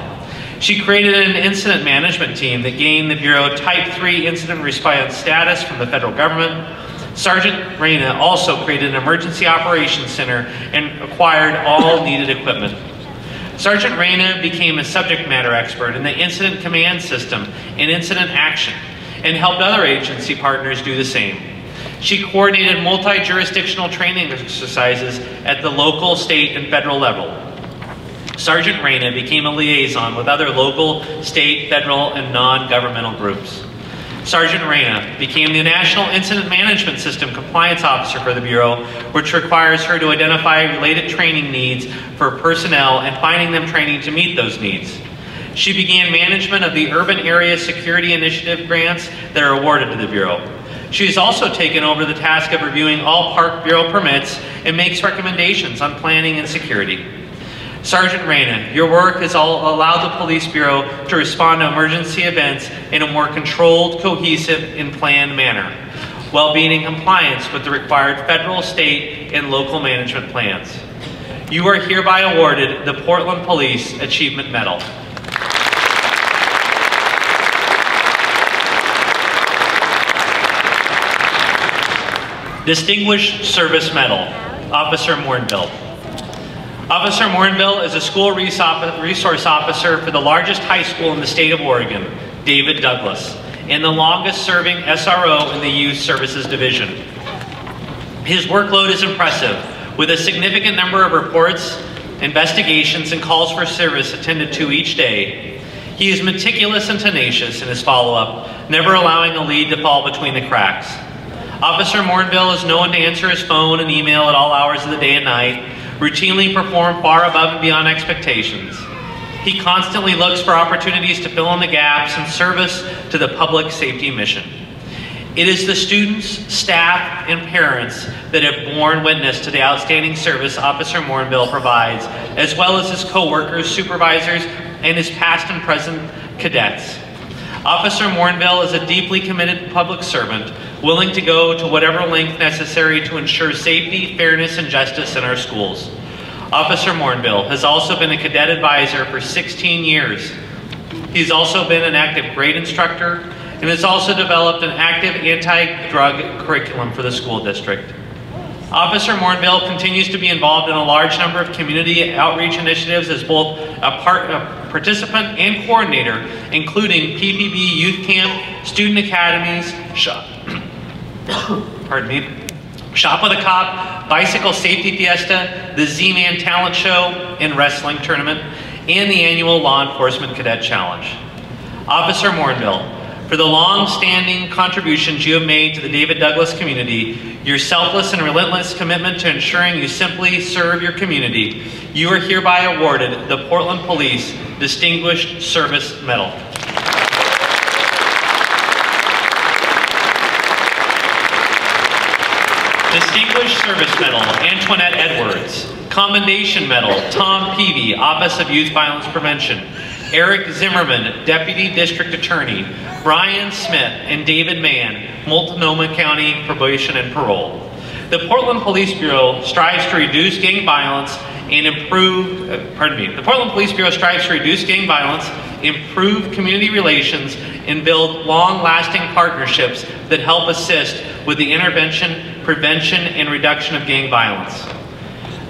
Speaker 1: She created an incident management team that gained the Bureau Type 3 incident response status from the federal government. Sergeant Reyna also created an emergency operations center and acquired all needed equipment. Sergeant Reyna became a subject matter expert in the incident command system and incident action and helped other agency partners do the same. She coordinated multi-jurisdictional training exercises at the local, state, and federal level. Sergeant Reyna became a liaison with other local, state, federal, and non-governmental groups. Sergeant Reyna became the National Incident Management System Compliance Officer for the Bureau, which requires her to identify related training needs for personnel and finding them training to meet those needs. She began management of the Urban Area Security Initiative grants that are awarded to the Bureau. She has also taken over the task of reviewing all Park Bureau permits and makes recommendations on planning and security. Sergeant Reyna, your work has allowed the Police Bureau to respond to emergency events in a more controlled, cohesive, and planned manner, while being in compliance with the required federal, state, and local management plans. You are hereby awarded the Portland Police Achievement Medal. Distinguished Service Medal, Officer Mournville. Officer Mournville is a school resource officer for the largest high school in the state of Oregon, David Douglas, and the longest serving SRO in the Youth Services Division. His workload is impressive, with a significant number of reports, investigations, and calls for service attended to each day. He is meticulous and tenacious in his follow-up, never allowing a lead to fall between the cracks. Officer Mournville is known to answer his phone and email at all hours of the day and night, routinely perform far above and beyond expectations. He constantly looks for opportunities to fill in the gaps in service to the public safety mission. It is the students, staff, and parents that have borne witness to the outstanding service Officer Morinville provides, as well as his co-workers, supervisors, and his past and present cadets. Officer Morinville is a deeply committed public servant, willing to go to whatever length necessary to ensure safety, fairness, and justice in our schools. Officer Morinville has also been a cadet advisor for 16 years. He's also been an active grade instructor and has also developed an active anti-drug curriculum for the school district. Officer Morinville continues to be involved in a large number of community outreach initiatives as both a participant and coordinator, including PPB Youth Camp, Student Academies, Shop with a Cop, Bicycle Safety Fiesta, the Z-Man Talent Show and Wrestling Tournament, and the annual Law Enforcement Cadet Challenge. Officer Morinville, for the long-standing contributions you have made to the David Douglas community, your selfless and relentless commitment to ensuring you simply serve your community, you are hereby awarded the Portland Police Distinguished Service Medal. Distinguished Service Medal, Antoinette Edwards. Commendation Medal, Tom Peavy, Office of Youth Violence Prevention. Eric Zimmerman, Deputy District Attorney. Brian Smith and David Mann, Multnomah County Probation and Parole. The Portland Police Bureau strives to reduce gang violence and improve, the Portland Police Bureau strives to reduce gang violence, improve community relations, and build long-lasting partnerships that help assist with the intervention, prevention, and reduction of gang violence.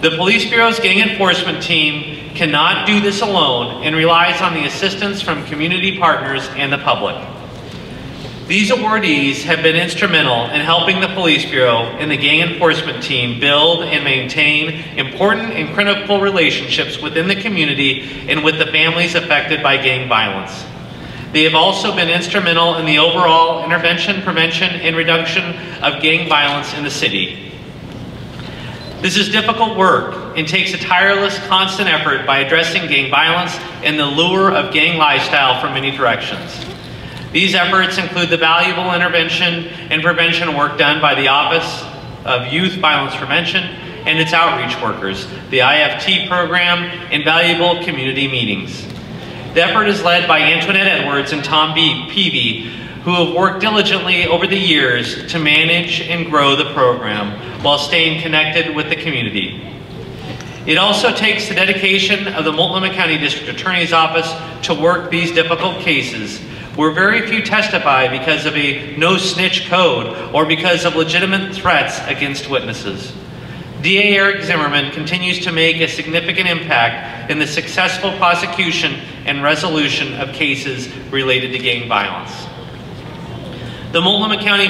Speaker 1: The Police Bureau's gang enforcement team cannot do this alone and relies on the assistance from community partners and the public. These awardees have been instrumental in helping the Police Bureau and the gang enforcement team build and maintain important and critical relationships within the community and with the families affected by gang violence. They have also been instrumental in the overall intervention, prevention, and reduction of gang violence in the city. This is difficult work and takes a tireless, constant effort by addressing gang violence and the lure of gang lifestyle from many directions. These efforts include the valuable intervention and prevention work done by the Office of Youth Violence Prevention and its outreach workers, the IFT program, and valuable community meetings. The effort is led by Antoinette Edwards and Tom Peavy, who have worked diligently over the years to manage and grow the program while staying connected with the community. It also takes the dedication of the Multnomah County District Attorney's Office to work these difficult cases, where very few testify because of a no-snitch code or because of legitimate threats against witnesses. DA Eric Zimmerman continues to make a significant impact in the successful prosecution and resolution of cases related to gang violence. The Multnomah County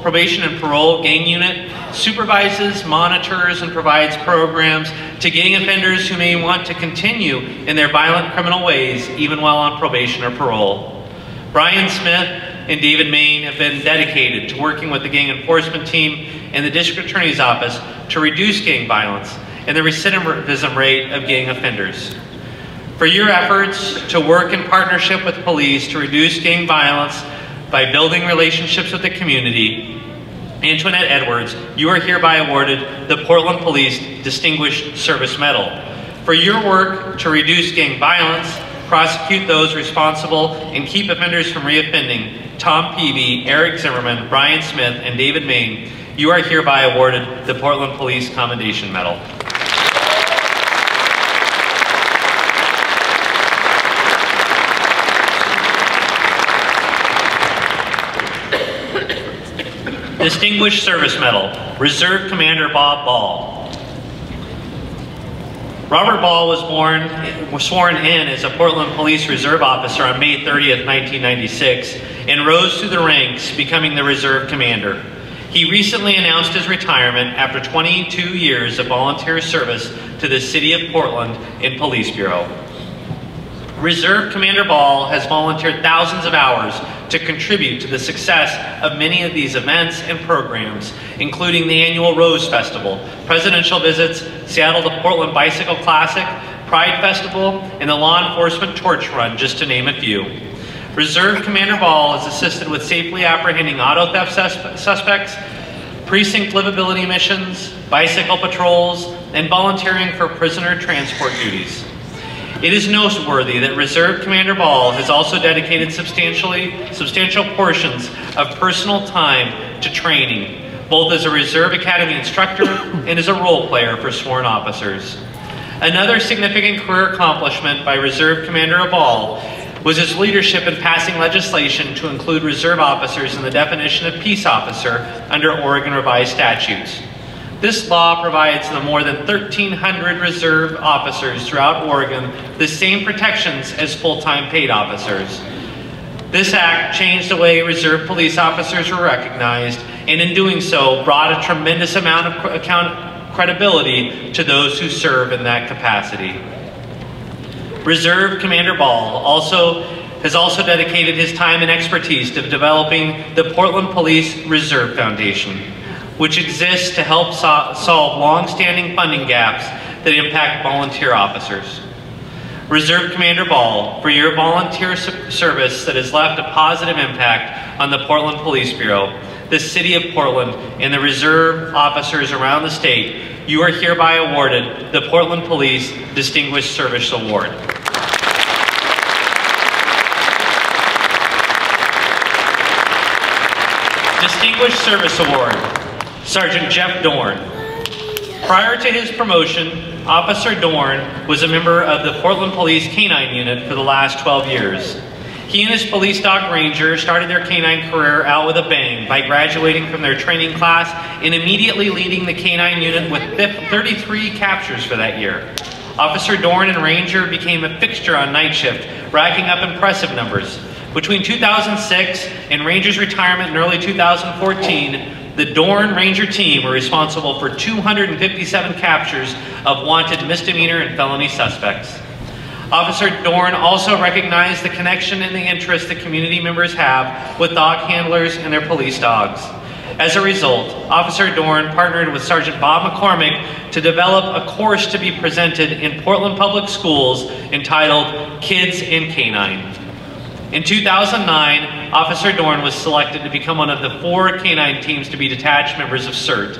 Speaker 1: Probation and Parole Gang Unit supervises, monitors, and provides programs to gang offenders who may want to continue in their violent criminal ways even while on probation or parole. Brian Smith and David Main have been dedicated to working with the gang enforcement team and the District Attorney's Office to reduce gang violence and the recidivism rate of gang offenders. For your efforts to work in partnership with police to reduce gang violence by building relationships with the community, Antoinette Edwards, you are hereby awarded the Portland Police Distinguished Service Medal. For your work to reduce gang violence, prosecute those responsible, and keep offenders from reoffending, Tom Peavy, Eric Zimmerman, Brian Smith, and David Main, you are hereby awarded the Portland Police Commendation Medal. Distinguished Service Medal, Reserve Commander Bob Ball. Robert Ball was sworn in as a Portland Police Reserve Officer on May 30th, 1996, and rose through the ranks, becoming the Reserve Commander. He recently announced his retirement after 22 years of volunteer service to the City of Portland and Police Bureau. Reserve Commander Ball has volunteered thousands of hours to contribute to the success of many of these events and programs, including the annual Rose Festival, presidential visits, Seattle to Portland Bicycle Classic, Pride Festival, and the Law Enforcement Torch Run, just to name a few. Reserve Commander Ball is assisted with safely apprehending auto theft suspects, precinct livability missions, bicycle patrols, and volunteering for prisoner transport duties. It is noteworthy that Reserve Commander Ball has also dedicated substantial portions of personal time to training, both as a Reserve Academy instructor and as a role player for sworn officers. Another significant career accomplishment by Reserve Commander Ball was his leadership in passing legislation to include reserve officers in the definition of peace officer under Oregon revised statutes. This law provides the more than 1,300 reserve officers throughout Oregon the same protections as full-time paid officers. This act changed the way reserve police officers were recognized, and in doing so brought a tremendous amount of credibility to those who serve in that capacity. Reserve Commander Ball has also dedicated his time and expertise to developing the Portland Police Reserve Foundation, which exists to help solve long-standing funding gaps that impact volunteer officers. Reserve Commander Ball, for your volunteer service that has left a positive impact on the Portland Police Bureau, the City of Portland, and the reserve officers around the state, you are hereby awarded the Portland Police Distinguished Service Award. Distinguished Service Award, Sergeant Jeff Dorn. Prior to his promotion, Officer Dorn was a member of the Portland Police Canine Unit for the last 12 years. He and his police dog Ranger started their canine career out with a bang by graduating from their training class and immediately leading the canine unit with 33 captures for that year. Officer Dorn and Ranger became a fixture on night shift, racking up impressive numbers. Between 2006 and Ranger's retirement in early 2014, the Dorn Ranger team were responsible for 257 captures of wanted misdemeanor and felony suspects. Officer Dorn also recognized the connection and the interest that community members have with dog handlers and their police dogs. As a result, Officer Dorn partnered with Sergeant Bob McCormick to develop a course to be presented in Portland Public Schools entitled Kids in Canine. In 2009, Officer Dorn was selected to become one of the 4 canine teams to be detached members of CERT.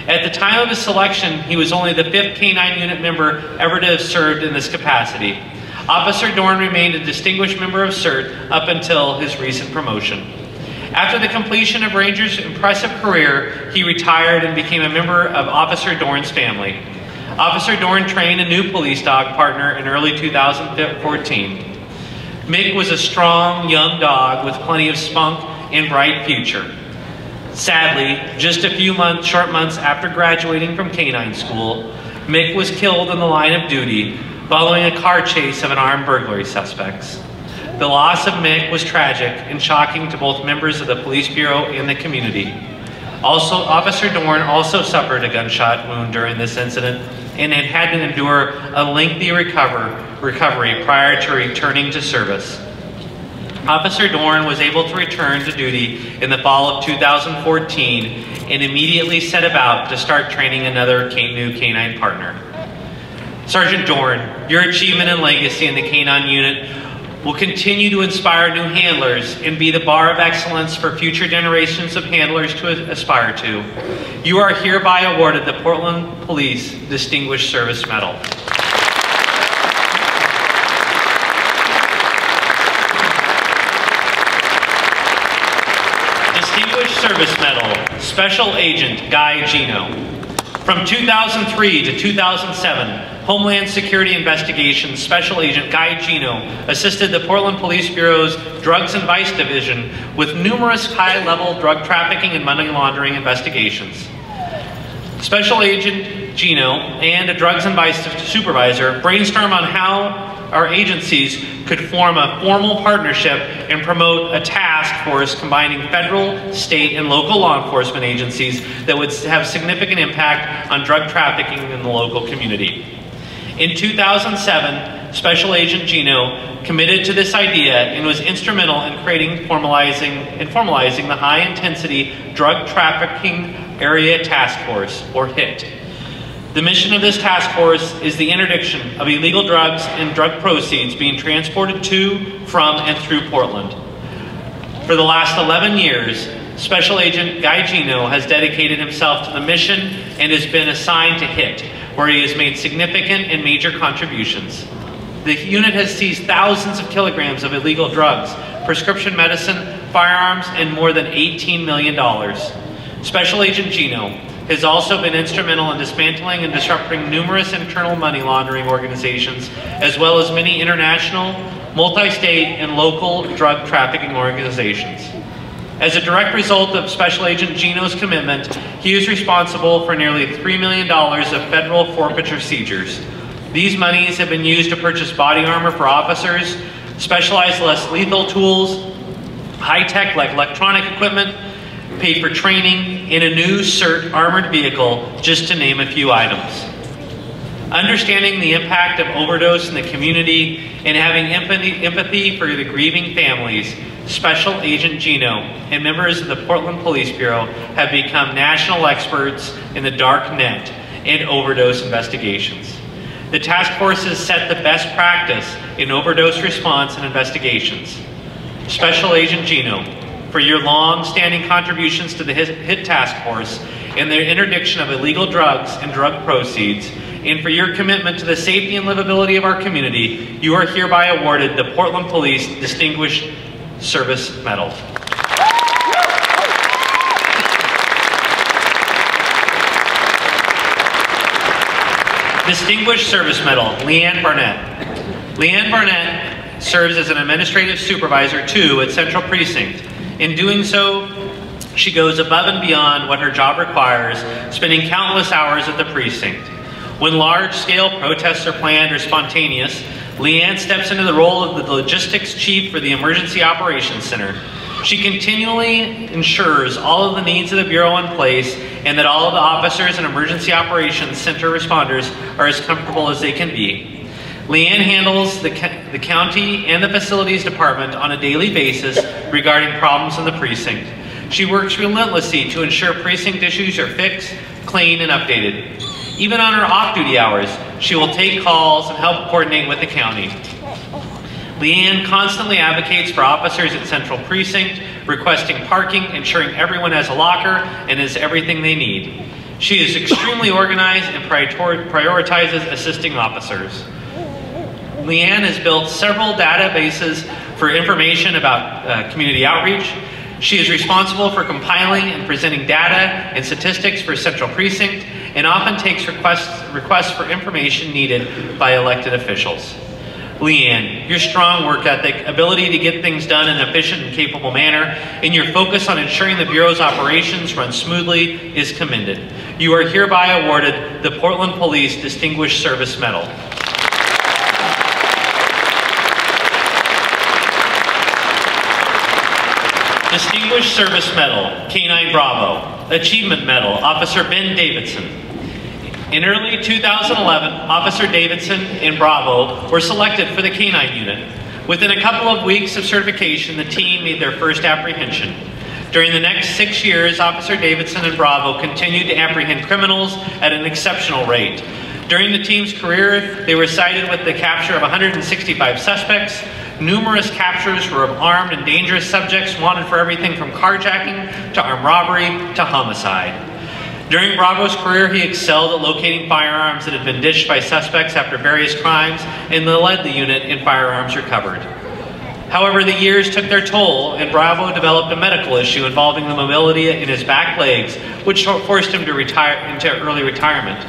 Speaker 1: At the time of his selection, he was only the 5th canine unit member ever to have served in this capacity. Officer Dorn remained a distinguished member of CERT up until his recent promotion. After the completion of Ranger's impressive career, he retired and became a member of Officer Dorn's family. Officer Dorn trained a new police dog partner in early 2014. Mick was a strong, young dog with plenty of spunk and bright future. Sadly, just a few short months after graduating from canine school, Mick was killed in the line of duty following a car chase of an armed burglary suspects. The loss of Mick was tragic and shocking to both members of the Police Bureau and the community. Also, Officer Dorn also suffered a gunshot wound during this incident and had to endure a lengthy recovery prior to returning to service. Officer Dorn was able to return to duty in the fall of 2014 and immediately set about to start training another new canine partner. Sergeant Dorn, your achievement and legacy in the canine unit will continue to inspire new handlers and be the bar of excellence for future generations of handlers to aspire to. You are hereby awarded the Portland Police Distinguished Service Medal. Distinguished Service Medal, Special Agent Guy Gino. From 2003 to 2007, Homeland Security Investigations Special Agent Guy Gino assisted the Portland Police Bureau's Drugs and Vice Division with numerous high-level drug trafficking and money laundering investigations. Special Agent Gino and a Drugs and Vice supervisor brainstormed on how our agencies could form a formal partnership and promote a task force combining federal, state, and local law enforcement agencies that would have significant impact on drug trafficking in the local community. In 2007, Special Agent Gino committed to this idea and was instrumental in formalizing the High Intensity Drug Trafficking Area Task Force, or HIT. The mission of this task force is the interdiction of illegal drugs and drug proceeds being transported to, from, and through Portland. For the last 11 years, Special Agent Guy Gino has dedicated himself to the mission and has been assigned to HIT, where he has made significant and major contributions. The unit has seized thousands of kilograms of illegal drugs, prescription medicine, firearms, and more than $18 million. Special Agent Gino has also been instrumental in dismantling and disrupting numerous internal money laundering organizations, as well as many international, multi-state, and local drug trafficking organizations. As a direct result of Special Agent Gino's commitment, he is responsible for nearly $3 million of federal forfeiture seizures. These monies have been used to purchase body armor for officers, specialized less lethal tools, high-tech like electronic equipment, paid for training, in a new CERT armored vehicle, just to name a few items. Understanding the impact of overdose in the community and having empathy for the grieving families, Special Agent Gino and members of the Portland Police Bureau have become national experts in the dark net and overdose investigations. The task force has set the best practice in overdose response and investigations. Special Agent Gino, for your long-standing contributions to the HIT task force and the interdiction of illegal drugs and drug proceeds, and for your commitment to the safety and livability of our community, you are hereby awarded the Portland Police Distinguished Service Medal. Distinguished Service Medal, Leanne Barnett. Leanne Barnett serves as an administrative supervisor too at Central Precinct. In doing so, she goes above and beyond what her job requires, spending countless hours at the precinct. When large-scale protests are planned or spontaneous, Leanne steps into the role of the logistics chief for the Emergency Operations Center. She continually ensures all of the needs of the Bureau in place and that all of the officers and Emergency Operations Center responders are as comfortable as they can be. Leanne handles the county and the facilities department on a daily basis regarding problems in the precinct. She works relentlessly to ensure precinct issues are fixed, clean, and updated. Even on her off-duty hours, she will take calls and help coordinate with the county. Leanne constantly advocates for officers at Central Precinct, requesting parking, ensuring everyone has a locker and has everything they need. She is extremely organized and prioritizes assisting officers. Leanne has built several databases for information about community outreach. She is responsible for compiling and presenting data and statistics for Central Precinct and often takes requests for information needed by elected officials. Leanne, your strong work ethic, ability to get things done in an efficient and capable manner, and your focus on ensuring the Bureau's operations run smoothly is commended. You are hereby awarded the Portland Police Distinguished Service Medal. Distinguished Service Medal, K-9 Bravo. Achievement Medal, Officer Ben Davidson. In early 2011, Officer Davidson and Bravo were selected for the K-9 unit. Within a couple of weeks of certification, the team made their first apprehension. During the next 6 years, Officer Davidson and Bravo continued to apprehend criminals at an exceptional rate. During the team's career, they were cited with the capture of 165 suspects. Numerous captures were of armed and dangerous subjects wanted for everything from carjacking to armed robbery to homicide. During Bravo's career, he excelled at locating firearms that had been ditched by suspects after various crimes and led the unit in firearms recovered. However, the years took their toll, and Bravo developed a medical issue involving the mobility in his back legs, which forced him to retire into early retirement.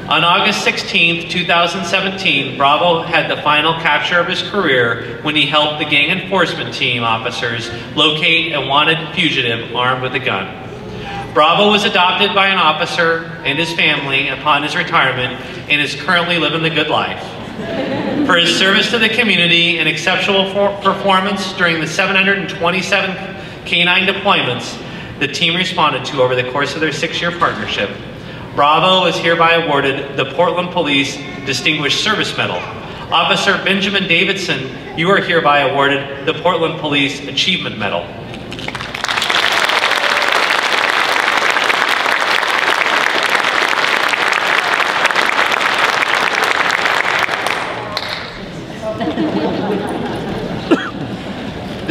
Speaker 1: On August 16, 2017, Bravo had the final capture of his career when he helped the gang enforcement team officers locate a wanted fugitive armed with a gun. Bravo was adopted by an officer and his family upon his retirement and is currently living the good life. For his service to the community and exceptional performance during the 727 K-9 deployments the team responded to over the course of their 6-year partnership, Bravo is hereby awarded the Portland Police Distinguished Service Medal. Officer Benjamin Davidson, you are hereby awarded the Portland Police Achievement Medal.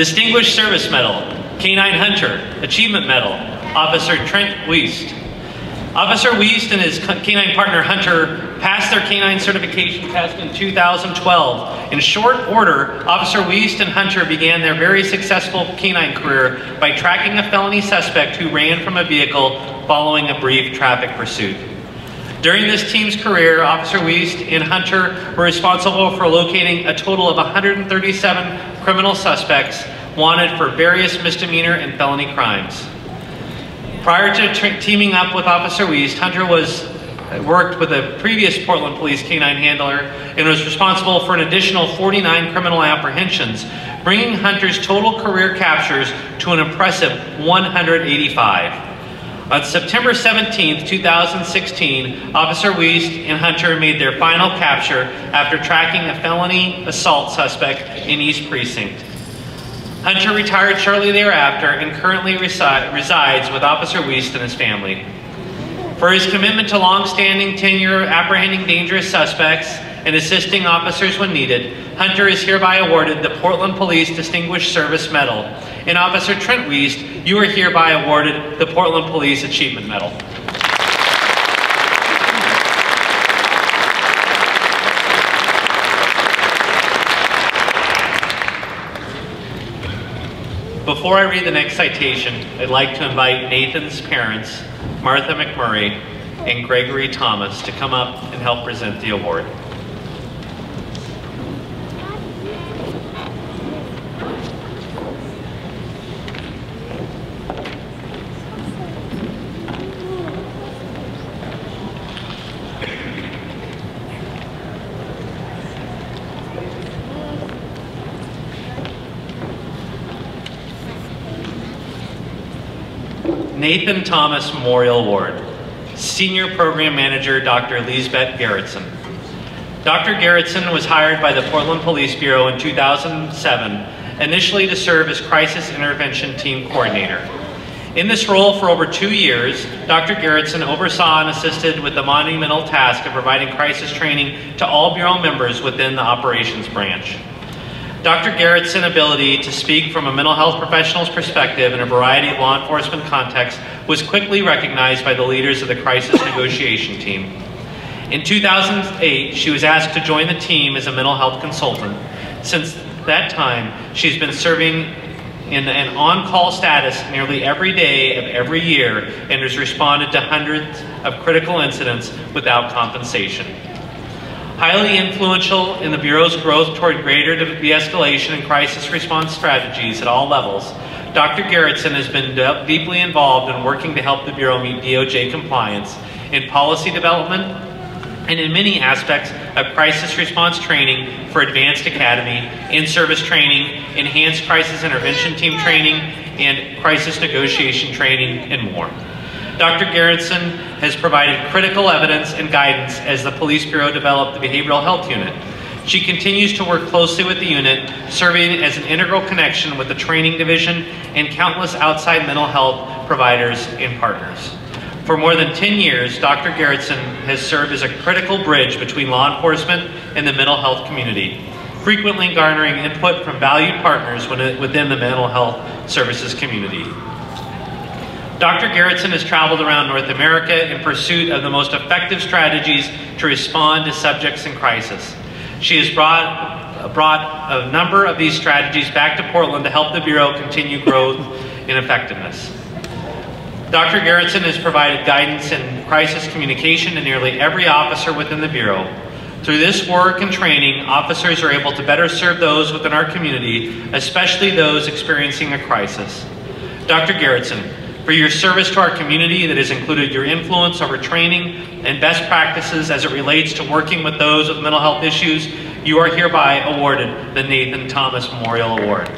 Speaker 1: Distinguished Service Medal, Canine Hunter, Achievement Medal, Officer Trent Wiest. Officer Wiest and his canine partner Hunter passed their canine certification test in 2012. In short order, Officer Wiest and Hunter began their very successful canine career by tracking a felony suspect who ran from a vehicle following a brief traffic pursuit. During this team's career, Officer Wiest and Hunter were responsible for locating a total of 137 criminal suspects wanted for various misdemeanor and felony crimes. Prior to teaming up with Officer Wiest, Hunter worked with a previous Portland Police canine handler and was responsible for an additional 49 criminal apprehensions, bringing Hunter's total career captures to an impressive 185. On September 17, 2016, Officer Wiest and Hunter made their final capture after tracking a felony assault suspect in East Precinct. Hunter retired shortly thereafter and currently resides with Officer Wiest and his family. For his commitment to long-standing tenure apprehending dangerous suspects and assisting officers when needed, Hunter is hereby awarded the Portland Police Distinguished Service Medal. And Officer Trent Wiest, you are hereby awarded the Portland Police Achievement Medal. Before I read the next citation, I'd like to invite Nathan's parents, Martha McMurray and Gregory Thomas, to come up and help present the award. Nathan Thomas Memorial Award. Senior Program Manager, Dr. Lisbeth Gerritsen. Dr. Gerritsen was hired by the Portland Police Bureau in 2007, initially to serve as Crisis Intervention Team Coordinator. In this role for over 2 years, Dr. Gerritsen oversaw and assisted with the monumental task of providing crisis training to all Bureau members within the operations branch. Dr. Gerritsen's ability to speak from a mental health professional's perspective in a variety of law enforcement contexts was quickly recognized by the leaders of the crisis negotiation team. In 2008, she was asked to join the team as a mental health consultant. Since that time, she's been serving in an on-call status nearly every day of every year and has responded to hundreds of critical incidents without compensation. Highly influential in the Bureau's growth toward greater de-escalation and crisis response strategies at all levels, Dr. Gerritsen has been deeply involved in working to help the Bureau meet DOJ compliance in policy development and in many aspects of crisis response training for Advanced Academy, in-service training, enhanced crisis intervention team training, and crisis negotiation training, and more. Dr. Gerritsen has provided critical evidence and guidance as the Police Bureau developed the Behavioral Health Unit. She continues to work closely with the unit, serving as an integral connection with the training division and countless outside mental health providers and partners. For more than 10 years, Dr. Gerritsen has served as a critical bridge between law enforcement and the mental health community, frequently garnering input from valued partners within the mental health services community. Dr. Gerritsen has traveled around North America in pursuit of the most effective strategies to respond to subjects in crisis. She has brought a number of these strategies back to Portland to help the Bureau continue growth and effectiveness. Dr. Gerritsen has provided guidance in crisis communication to nearly every officer within the Bureau. Through this work and training, officers are able to better serve those within our community, especially those experiencing a crisis. Dr. Gerritsen, for your service to our community that has included your influence over training and best practices as it relates to working with those with mental health issues, you are hereby awarded the Nathan Thomas Memorial Award.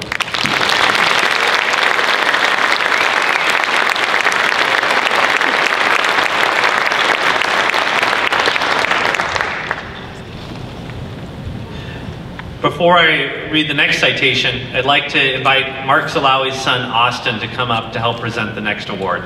Speaker 1: Before I read the next citation, I'd like to invite Mark Zalawi's son, Austin, to come up to help present the next award.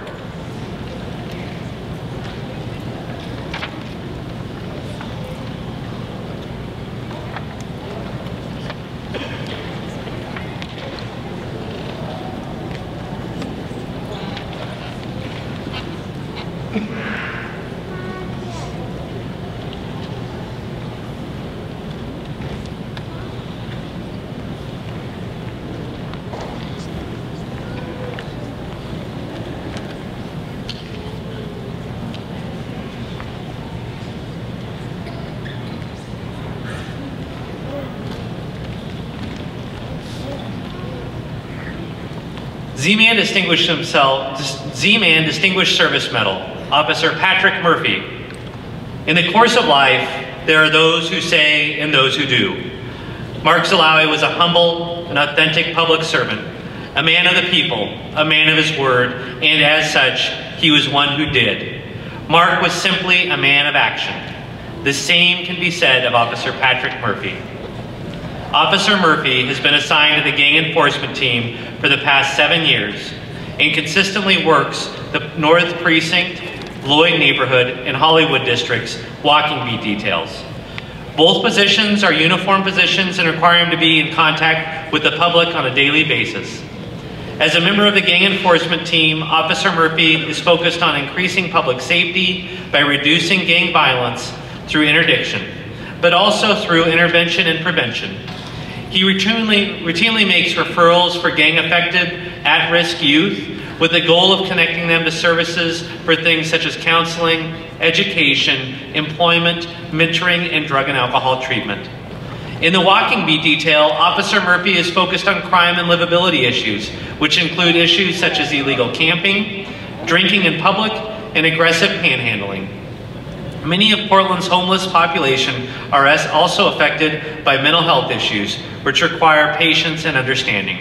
Speaker 1: Z-Man Distinguished Service Medal, Officer Patrick Murphy. In the course of life, there are those who say and those who do. Mark Zalawi was a humble and authentic public servant, a man of the people, a man of his word, and as such, he was one who did. Mark was simply a man of action. The same can be said of Officer Patrick Murphy. Officer Murphy has been assigned to the gang enforcement team for the past 7 years and consistently works the North Precinct, Lloyd neighborhood, and Hollywood districts walking beat details. Both positions are uniform positions and require him to be in contact with the public on a daily basis. As a member of the gang enforcement team, Officer Murphy is focused on increasing public safety by reducing gang violence through interdiction, but also through intervention and prevention. He routinely makes referrals for gang-affected, at-risk youth with the goal of connecting them to services for things such as counseling, education, employment, mentoring, and drug and alcohol treatment. In the walking beat detail, Officer Murphy is focused on crime and livability issues, which include issues such as illegal camping, drinking in public, and aggressive panhandling. Many of Portland's homeless population are also affected by mental health issues, which require patience and understanding.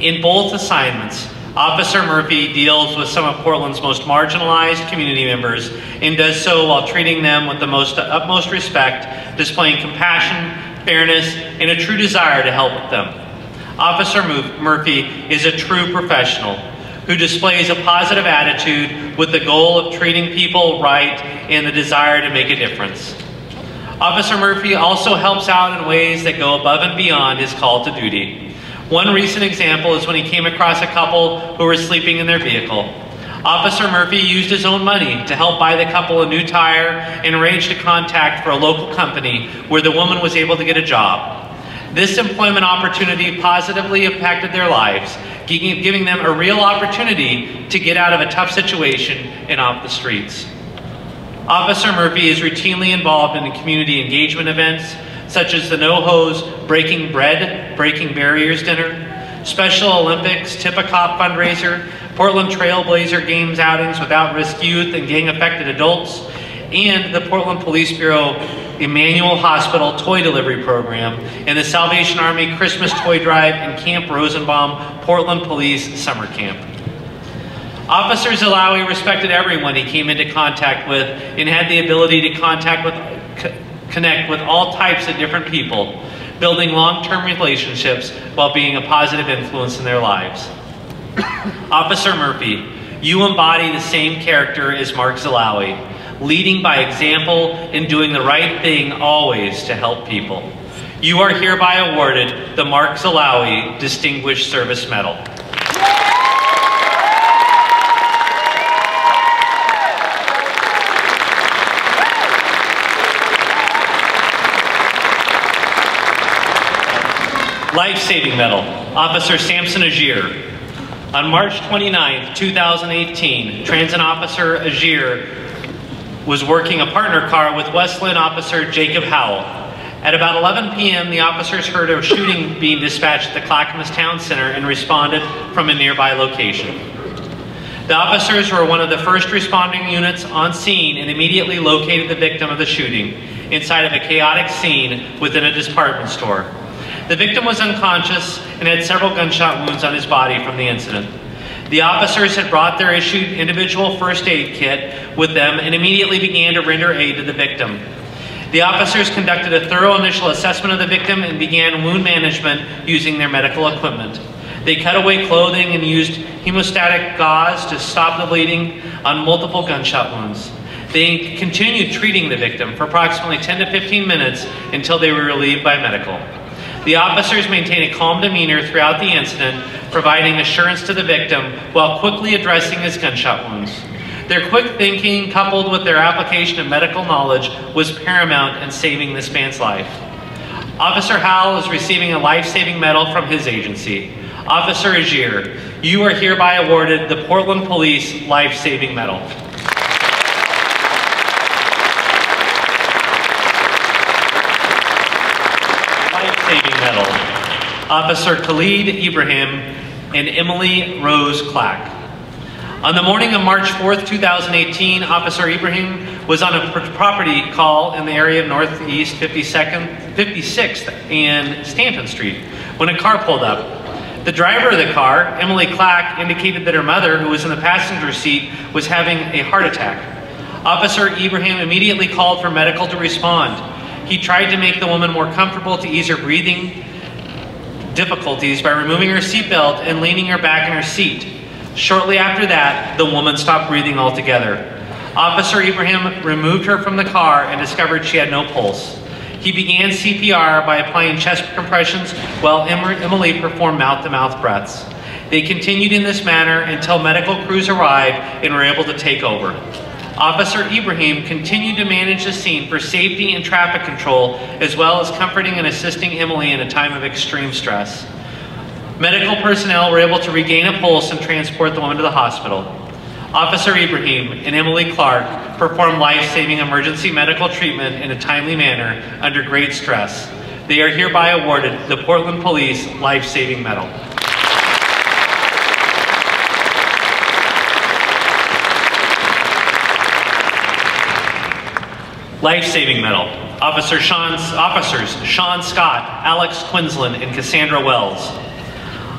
Speaker 1: In both assignments, Officer Murphy deals with some of Portland's most marginalized community members and does so while treating them with the utmost respect, displaying compassion, fairness, and a true desire to help them. Officer Murphy is a true professional who displays a positive attitude with the goal of treating people right and the desire to make a difference. Officer Murphy also helps out in ways that go above and beyond his call to duty. One recent example is when he came across a couple who were sleeping in their vehicle. Officer Murphy used his own money to help buy the couple a new tire and arranged a contact for a local company where the woman was able to get a job. This employment opportunity positively impacted their lives, giving them a real opportunity to get out of a tough situation and off the streets. Officer Murphy is routinely involved in community engagement events, such as the No Hose Breaking Bread, Breaking Barriers Dinner, Special Olympics Tip-A-Cop fundraiser, Portland Trailblazer Games outings with at-risk youth and gang-affected adults, and the Portland Police Bureau Emmanuel Hospital Toy Delivery Program, and the Salvation Army Christmas Toy Drive and Camp Rosenbaum Portland Police Summer Camp. Officer Zalawi respected everyone he came into contact with and had the ability to connect with all types of different people, building long-term relationships while being a positive influence in their lives. Officer Murphy, you embody the same character as Mark Zalawi, leading by example and doing the right thing always to help people. You are hereby awarded the Mark Zalawi Distinguished Service Medal. Life-Saving Medal, Officer Samson Agir. On March 29, 2018, Transit Officer Agir was working a partner car with Westland Officer Jacob Howell. At about 11 p.m., the officers heard a shooting being dispatched at the Clackamas Town Center and responded from a nearby location. The officers were one of the first responding units on scene and immediately located the victim of the shooting inside of a chaotic scene within a department store. The victim was unconscious and had several gunshot wounds on his body from the incident. The officers had brought their issued individual first aid kit with them and immediately began to render aid to the victim. The officers conducted a thorough initial assessment of the victim and began wound management using their medical equipment. They cut away clothing and used hemostatic gauze to stop the bleeding on multiple gunshot wounds. They continued treating the victim for approximately 10 to 15 minutes until they were relieved by medical. The officers maintained a calm demeanor throughout the incident, providing assurance to the victim while quickly addressing his gunshot wounds. Their quick thinking, coupled with their application of medical knowledge, was paramount in saving this man's life. Officer Howell is receiving a life-saving medal from his agency. Officer Agir, you are hereby awarded the Portland Police Life-Saving Medal. Life-Saving Medal, Officer Khalid Ibrahim, and Emily Rose Clack. On the morning of March 4th, 2018, Officer Ibrahim was on a property call in the area of Northeast 56th and Stanton Street when a car pulled up. The driver of the car, Emily Clack, indicated that her mother, who was in the passenger seat, was having a heart attack. Officer Ibrahim immediately called for medical to respond. He tried to make the woman more comfortable to ease her breathing difficulties by removing her seatbelt and leaning her back in her seat. Shortly after that, the woman stopped breathing altogether. Officer Ibrahim removed her from the car and discovered she had no pulse. He began CPR by applying chest compressions while Emily performed mouth-to-mouth breaths. They continued in this manner until medical crews arrived and were able to take over. Officer Ibrahim continued to manage the scene for safety and traffic control, as well as comforting and assisting Emily in a time of extreme stress. Medical personnel were able to regain a pulse and transport the woman to the hospital. Officer Ibrahim and Emily Clark performed life-saving emergency medical treatment in a timely manner under great stress. They are hereby awarded the Portland Police Life-Saving Medal. Life-Saving Medal. Officers Sean Scott, Alex Quinlan, and Cassandra Wells.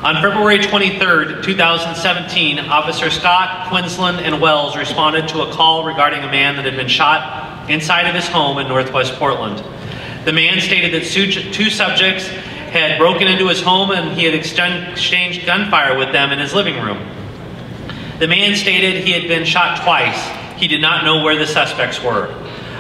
Speaker 1: On February 23rd, 2017, Officer Scott, Quinlan, and Wells responded to a call regarding a man that had been shot inside of his home in Northwest Portland. The man stated that two subjects had broken into his home and he had exchanged gunfire with them in his living room. The man stated he had been shot twice. He did not know where the suspects were.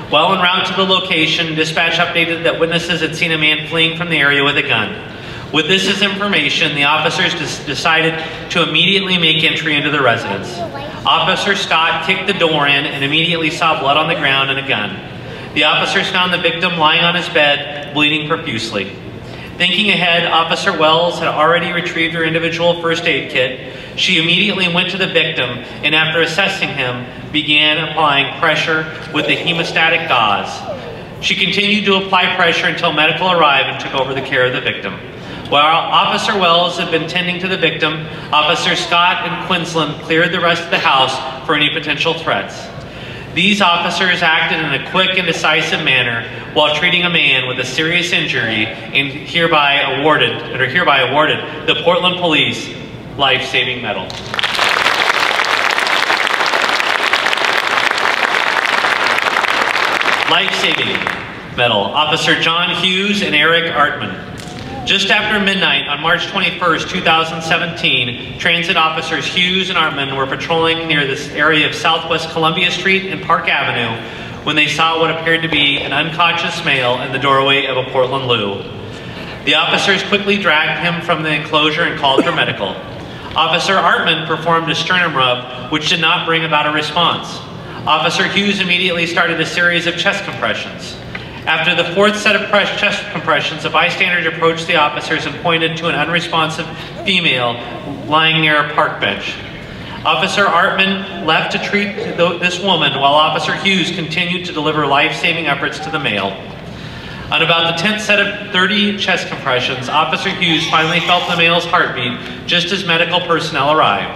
Speaker 1: While en route to the location, dispatch updated that witnesses had seen a man fleeing from the area with a gun. With this as information, the officers decided to immediately make entry into the residence. Officer Scott kicked the door in and immediately saw blood on the ground and a gun. The officers found the victim lying on his bed, bleeding profusely. Thinking ahead, Officer Wells had already retrieved her individual first aid kit. She immediately went to the victim and after assessing him, began applying pressure with the hemostatic gauze. She continued to apply pressure until medical arrived and took over the care of the victim. While Officer Wells had been tending to the victim, Officer Scott and Quinlan cleared the rest of the house for any potential threats. These officers acted in a quick and decisive manner while treating a man with a serious injury and are hereby awarded the Portland Police Life-Saving Medal. Life-Saving Medal. Officer John Hughes and Eric Artman. Just after midnight on March 21st, 2017, transit officers Hughes and Artman were patrolling near this area of Southwest Columbia Street and Park Avenue when they saw what appeared to be an unconscious male in the doorway of a Portland loo. The officers quickly dragged him from the enclosure and called for medical. Officer Artman performed a sternum rub, which did not bring about a response. Officer Hughes immediately started a series of chest compressions. After the fourth set of chest compressions, a bystander approached the officers and pointed to an unresponsive female lying near a park bench. Officer Artman left to treat this woman while Officer Hughes continued to deliver life-saving efforts to the male. On about the 10th set of 30 chest compressions, Officer Hughes finally felt the male's heartbeat just as medical personnel arrived.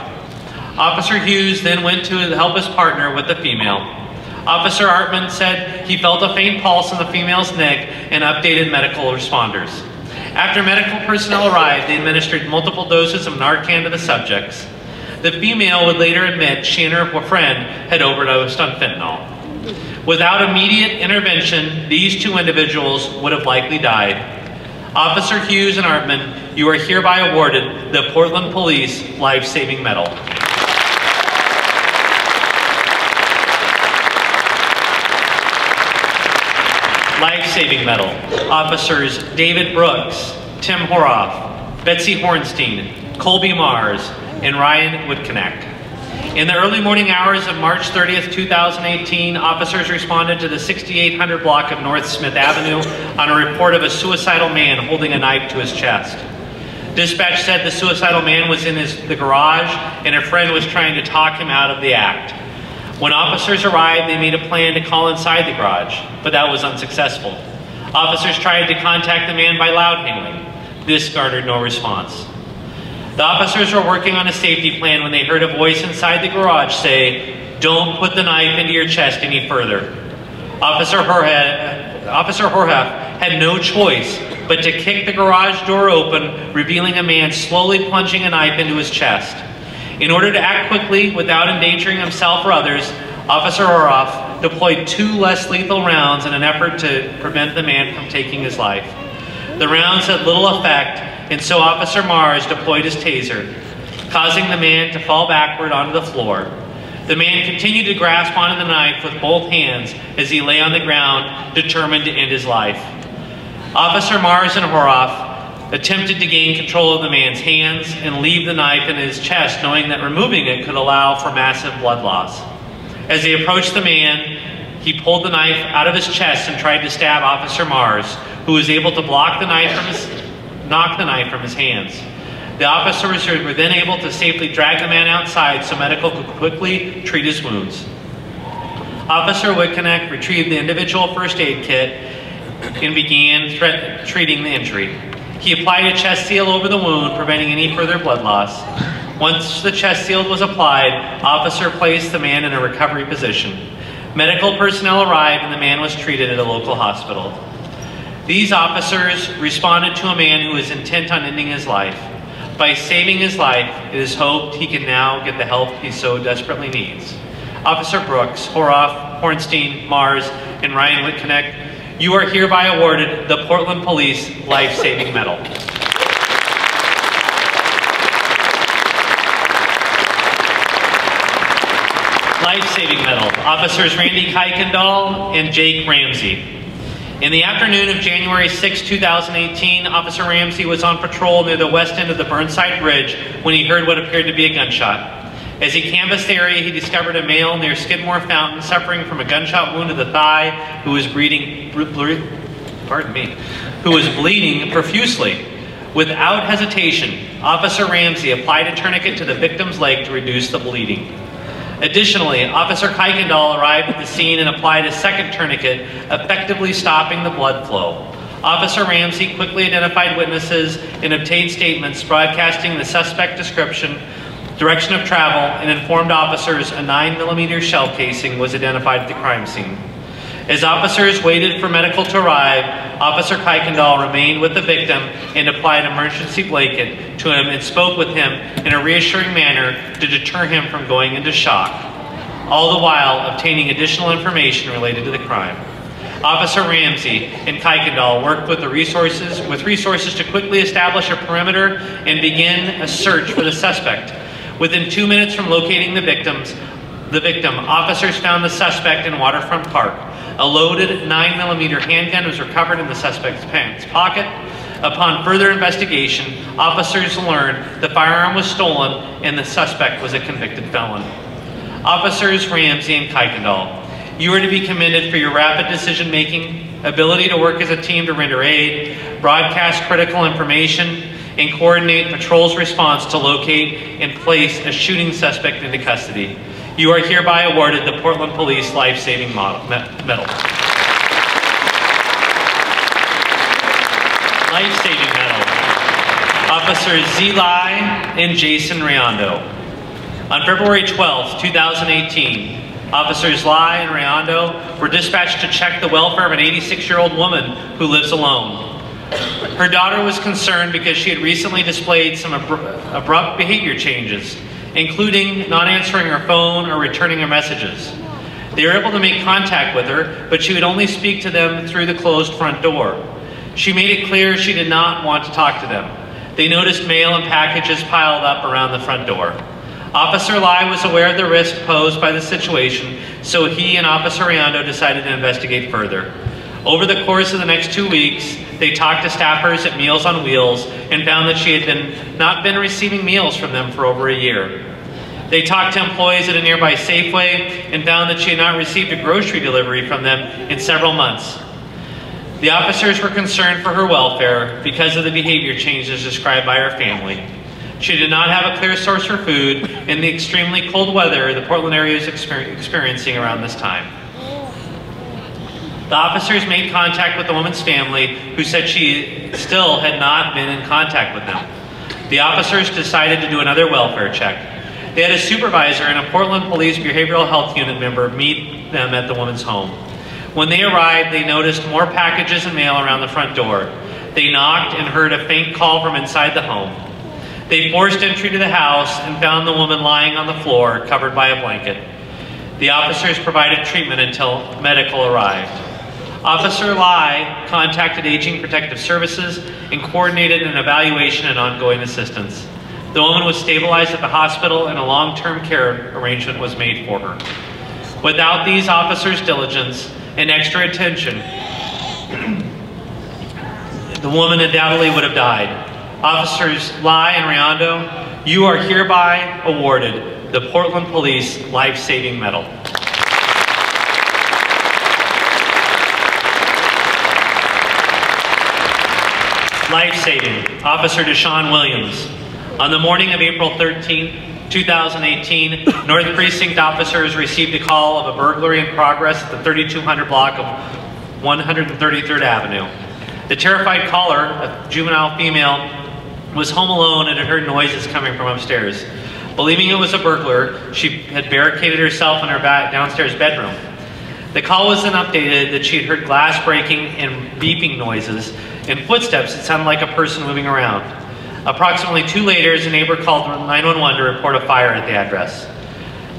Speaker 1: Officer Hughes then went to help his partner with the female. Officer Artman said he felt a faint pulse in the female's neck and updated medical responders. After medical personnel arrived, they administered multiple doses of Narcan to the subjects. The female would later admit she and her friend had overdosed on fentanyl. Without immediate intervention, these two individuals would have likely died. Officer Hughes and Artman, you are hereby awarded the Portland Police Life-Saving Medal. Life-Saving Medal. Officers David Brooks, Tim Horoff, Betsy Hornstein, Colby Mars, and Ryan Woodconnect. In the early morning hours of March 30th, 2018, officers responded to the 6800 block of North Smith Avenue on a report of a suicidal man holding a knife to his chest. Dispatch said the suicidal man was in the garage and a friend was trying to talk him out of the act. When officers arrived, they made a plan to call inside the garage, but that was unsuccessful. Officers tried to contact the man by loud hailing. This garnered no response. The officers were working on a safety plan when they heard a voice inside the garage say, "Don't put the knife into your chest any further." Officer Horhaff had no choice but to kick the garage door open, revealing a man slowly plunging a knife into his chest. In order to act quickly without endangering himself or others, Officer Horhaff deployed 2 less lethal rounds in an effort to prevent the man from taking his life. The rounds had little effect, and so Officer Mars deployed his taser, causing the man to fall backward onto the floor. The man continued to grasp onto the knife with both hands as he lay on the ground, determined to end his life. Officer Mars and Horhaff attempted to gain control of the man's hands and leave the knife in his chest, knowing that removing it could allow for massive blood loss. As they approached the man, he pulled the knife out of his chest and tried to stab Officer Mars, who was able to knock the knife from his hands. The officers were then able to safely drag the man outside so medical could quickly treat his wounds. Officer Witconnect retrieved the individual first aid kit and began treating the injury. He applied a chest seal over the wound, preventing any further blood loss. Once the chest seal was applied, officer placed the man in a recovery position. Medical personnel arrived and the man was treated at a local hospital. These officers responded to a man who was intent on ending his life. By saving his life, it is hoped he can now get the help he so desperately needs. Officer Brooks, Horhaff, Hornstein, Mars, and Ryan Witconnect, you are hereby awarded the Portland Police Life-Saving Medal. Life-Saving Medal, Officers Randy Kuykendall and Jake Ramsey. In the afternoon of January 6, 2018, Officer Ramsey was on patrol near the west end of the Burnside Bridge when he heard what appeared to be a gunshot. As he canvassed the area, he discovered a male near Skidmore Fountain suffering from a gunshot wound to the thigh who was bleeding profusely. Without hesitation, Officer Ramsey applied a tourniquet to the victim's leg to reduce the bleeding. Additionally, Officer Kuykendall arrived at the scene and applied a second tourniquet, effectively stopping the blood flow. Officer Ramsey quickly identified witnesses and obtained statements broadcasting the suspect description, direction of travel, and informed officers a 9mm shell casing was identified at the crime scene. As officers waited for medical to arrive, Officer Kuykendall remained with the victim and applied an emergency blanket to him and spoke with him in a reassuring manner to deter him from going into shock, all the while obtaining additional information related to the crime. Officer Ramsey and Kuykendall worked with resources to quickly establish a perimeter and begin a search for the suspect. Within 2 minutes from locating the victim, officers found the suspect in Waterfront Park. A loaded 9mm handgun was recovered in the suspect's pants pocket. Upon further investigation, officers learned the firearm was stolen and the suspect was a convicted felon. Officers Ramsey and Kuykendall, you are to be commended for your rapid decision-making, ability to work as a team to render aid, broadcast critical information, and coordinate patrol's response to locate and place a shooting suspect into custody. You are hereby awarded the Portland Police Life-Saving Medal. Life-Saving Medal, Officers Zeli and Jason Rayondo. On February 12, 2018, Officers Lai and Rayondo were dispatched to check the welfare of an 86-year-old woman who lives alone. Her daughter was concerned because she had recently displayed some abrupt behavior changes, including not answering her phone or returning her messages. They were able to make contact with her, but she would only speak to them through the closed front door. She made it clear she did not want to talk to them. They noticed mail and packages piled up around the front door. Officer Lai was aware of the risk posed by the situation, so he and Officer Rayondo decided to investigate further. Over the course of the next 2 weeks, they talked to staffers at Meals on Wheels and found that she had not been receiving meals from them for over a year. They talked to employees at a nearby Safeway and found that she had not received a grocery delivery from them in several months. The officers were concerned for her welfare because of the behavior changes described by her family. She did not have a clear source for food in the extremely cold weather the Portland area is experiencing around this time. The officers made contact with the woman's family, who said she still had not been in contact with them. The officers decided to do another welfare check. They had a supervisor and a Portland Police Behavioral Health Unit member meet them at the woman's home. When they arrived, they noticed more packages and mail around the front door. They knocked and heard a faint call from inside the home. They forced entry to the house and found the woman lying on the floor, covered by a blanket. The officers provided treatment until medical arrived. Officer Lai contacted Aging Protective Services and coordinated an evaluation and ongoing assistance. The woman was stabilized at the hospital and a long-term care arrangement was made for her. Without these officers' diligence and extra attention, the woman undoubtedly would have died. Officers Lai and Riondo, you are hereby awarded the Portland Police Life-Saving Medal. Life-saving, Officer Deshaun Williams. On the morning of April 13, 2018, North Precinct officers received a call of a burglary in progress at the 3200 block of 133rd Avenue. The terrified caller, a juvenile female, was home alone and had heard noises coming from upstairs. Believing it was a burglar, she had barricaded herself in her downstairs bedroom. The call was then updated that she had heard glass breaking and beeping noises and footsteps that sounded like a person moving around. Approximately 2 later, a neighbor called 911 to report a fire at the address.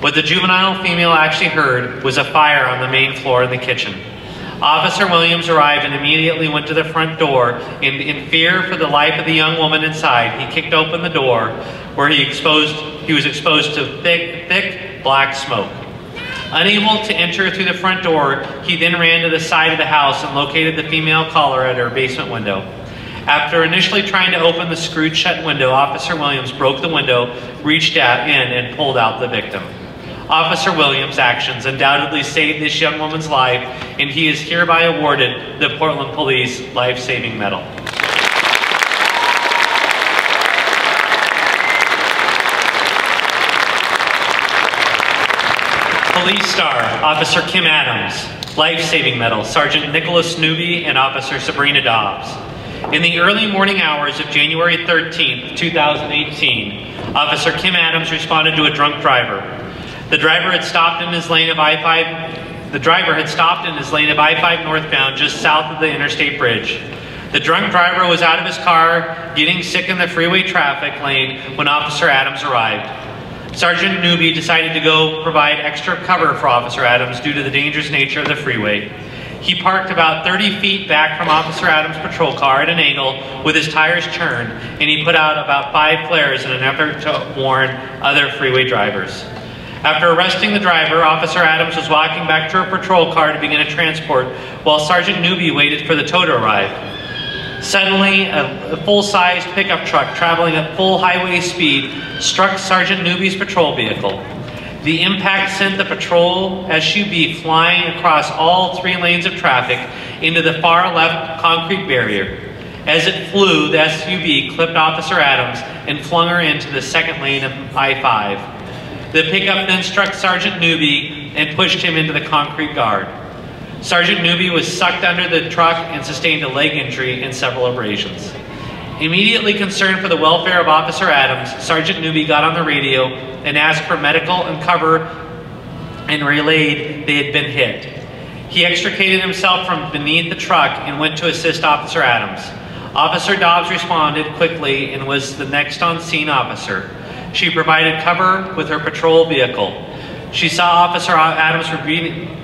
Speaker 1: What the juvenile female actually heard was a fire on the main floor in the kitchen. Officer Williams arrived and immediately went to the front door. In fear for the life of the young woman inside, he kicked open the door where he was exposed to thick black smoke. Unable to enter through the front door, he then ran to the side of the house and located the female caller at her basement window. After initially trying to open the screwed shut window, Officer Williams broke the window, reached out in, and pulled out the victim. Officer Williams' actions undoubtedly saved this young woman's life, and he is hereby awarded the Portland Police Life-Saving Medal. Police Star, Officer Kim Adams. Life-Saving Medal, Sergeant Nicholas Newby and Officer Sabrina Dobbs. In the early morning hours of January 13th, 2018, Officer Kim Adams responded to a drunk driver. The driver had stopped in his lane of I-5 northbound just south of the interstate bridge. The drunk driver was out of his car, getting sick in the freeway traffic lane when Officer Adams arrived. Sergeant Newby decided to go provide extra cover for Officer Adams due to the dangerous nature of the freeway. He parked about 30 feet back from Officer Adams' patrol car at an angle with his tires turned, and he put out about 5 flares in an effort to warn other freeway drivers. After arresting the driver, Officer Adams was walking back to her patrol car to begin a transport while Sergeant Newby waited for the tow to arrive. Suddenly, a full-sized pickup truck traveling at full highway speed struck Sergeant Newby's patrol vehicle. The impact sent the patrol SUV flying across all 3 lanes of traffic into the far left concrete barrier. As it flew, the SUV clipped Officer Adams and flung her into the second lane of I-5. The pickup then struck Sergeant Newby and pushed him into the concrete guard. Sergeant Newby was sucked under the truck and sustained a leg injury and several abrasions. Immediately concerned for the welfare of Officer Adams, Sergeant Newby got on the radio and asked for medical and cover and relayed they had been hit. He extricated himself from beneath the truck and went to assist Officer Adams. Officer Dobbs responded quickly and was the next on-scene officer. She provided cover with her patrol vehicle. She saw Officer Adams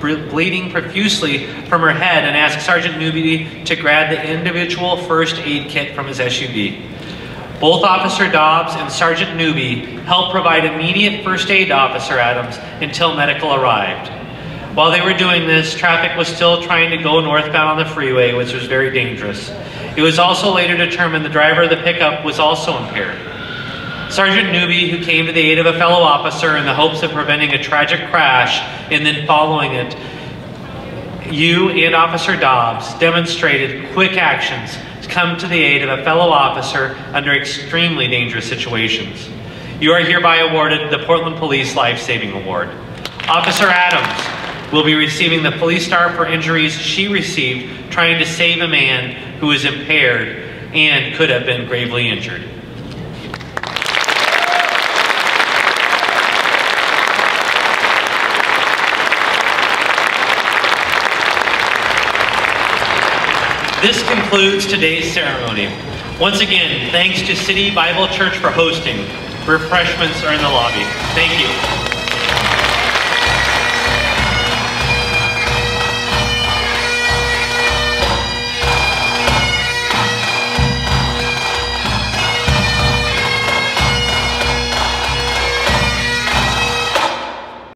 Speaker 1: bleeding profusely from her head and asked Sergeant Newby to grab the individual first aid kit from his SUV. Both Officer Dobbs and Sergeant Newby helped provide immediate first aid to Officer Adams until medical arrived. While they were doing this, traffic was still trying to go northbound on the freeway, which was very dangerous. It was also later determined the driver of the pickup was also impaired. Sergeant Newby, who came to the aid of a fellow officer in the hopes of preventing a tragic crash and then following it, you and Officer Dobbs demonstrated quick actions to come to the aid of a fellow officer under extremely dangerous situations. You are hereby awarded the Portland Police Life-Saving Award. Officer Adams will be receiving the Police Star for injuries she received trying to save a man who was impaired and could have been gravely injured. This concludes today's ceremony. Once again, thanks to City Bible Church for hosting. Refreshments are in the lobby. Thank you.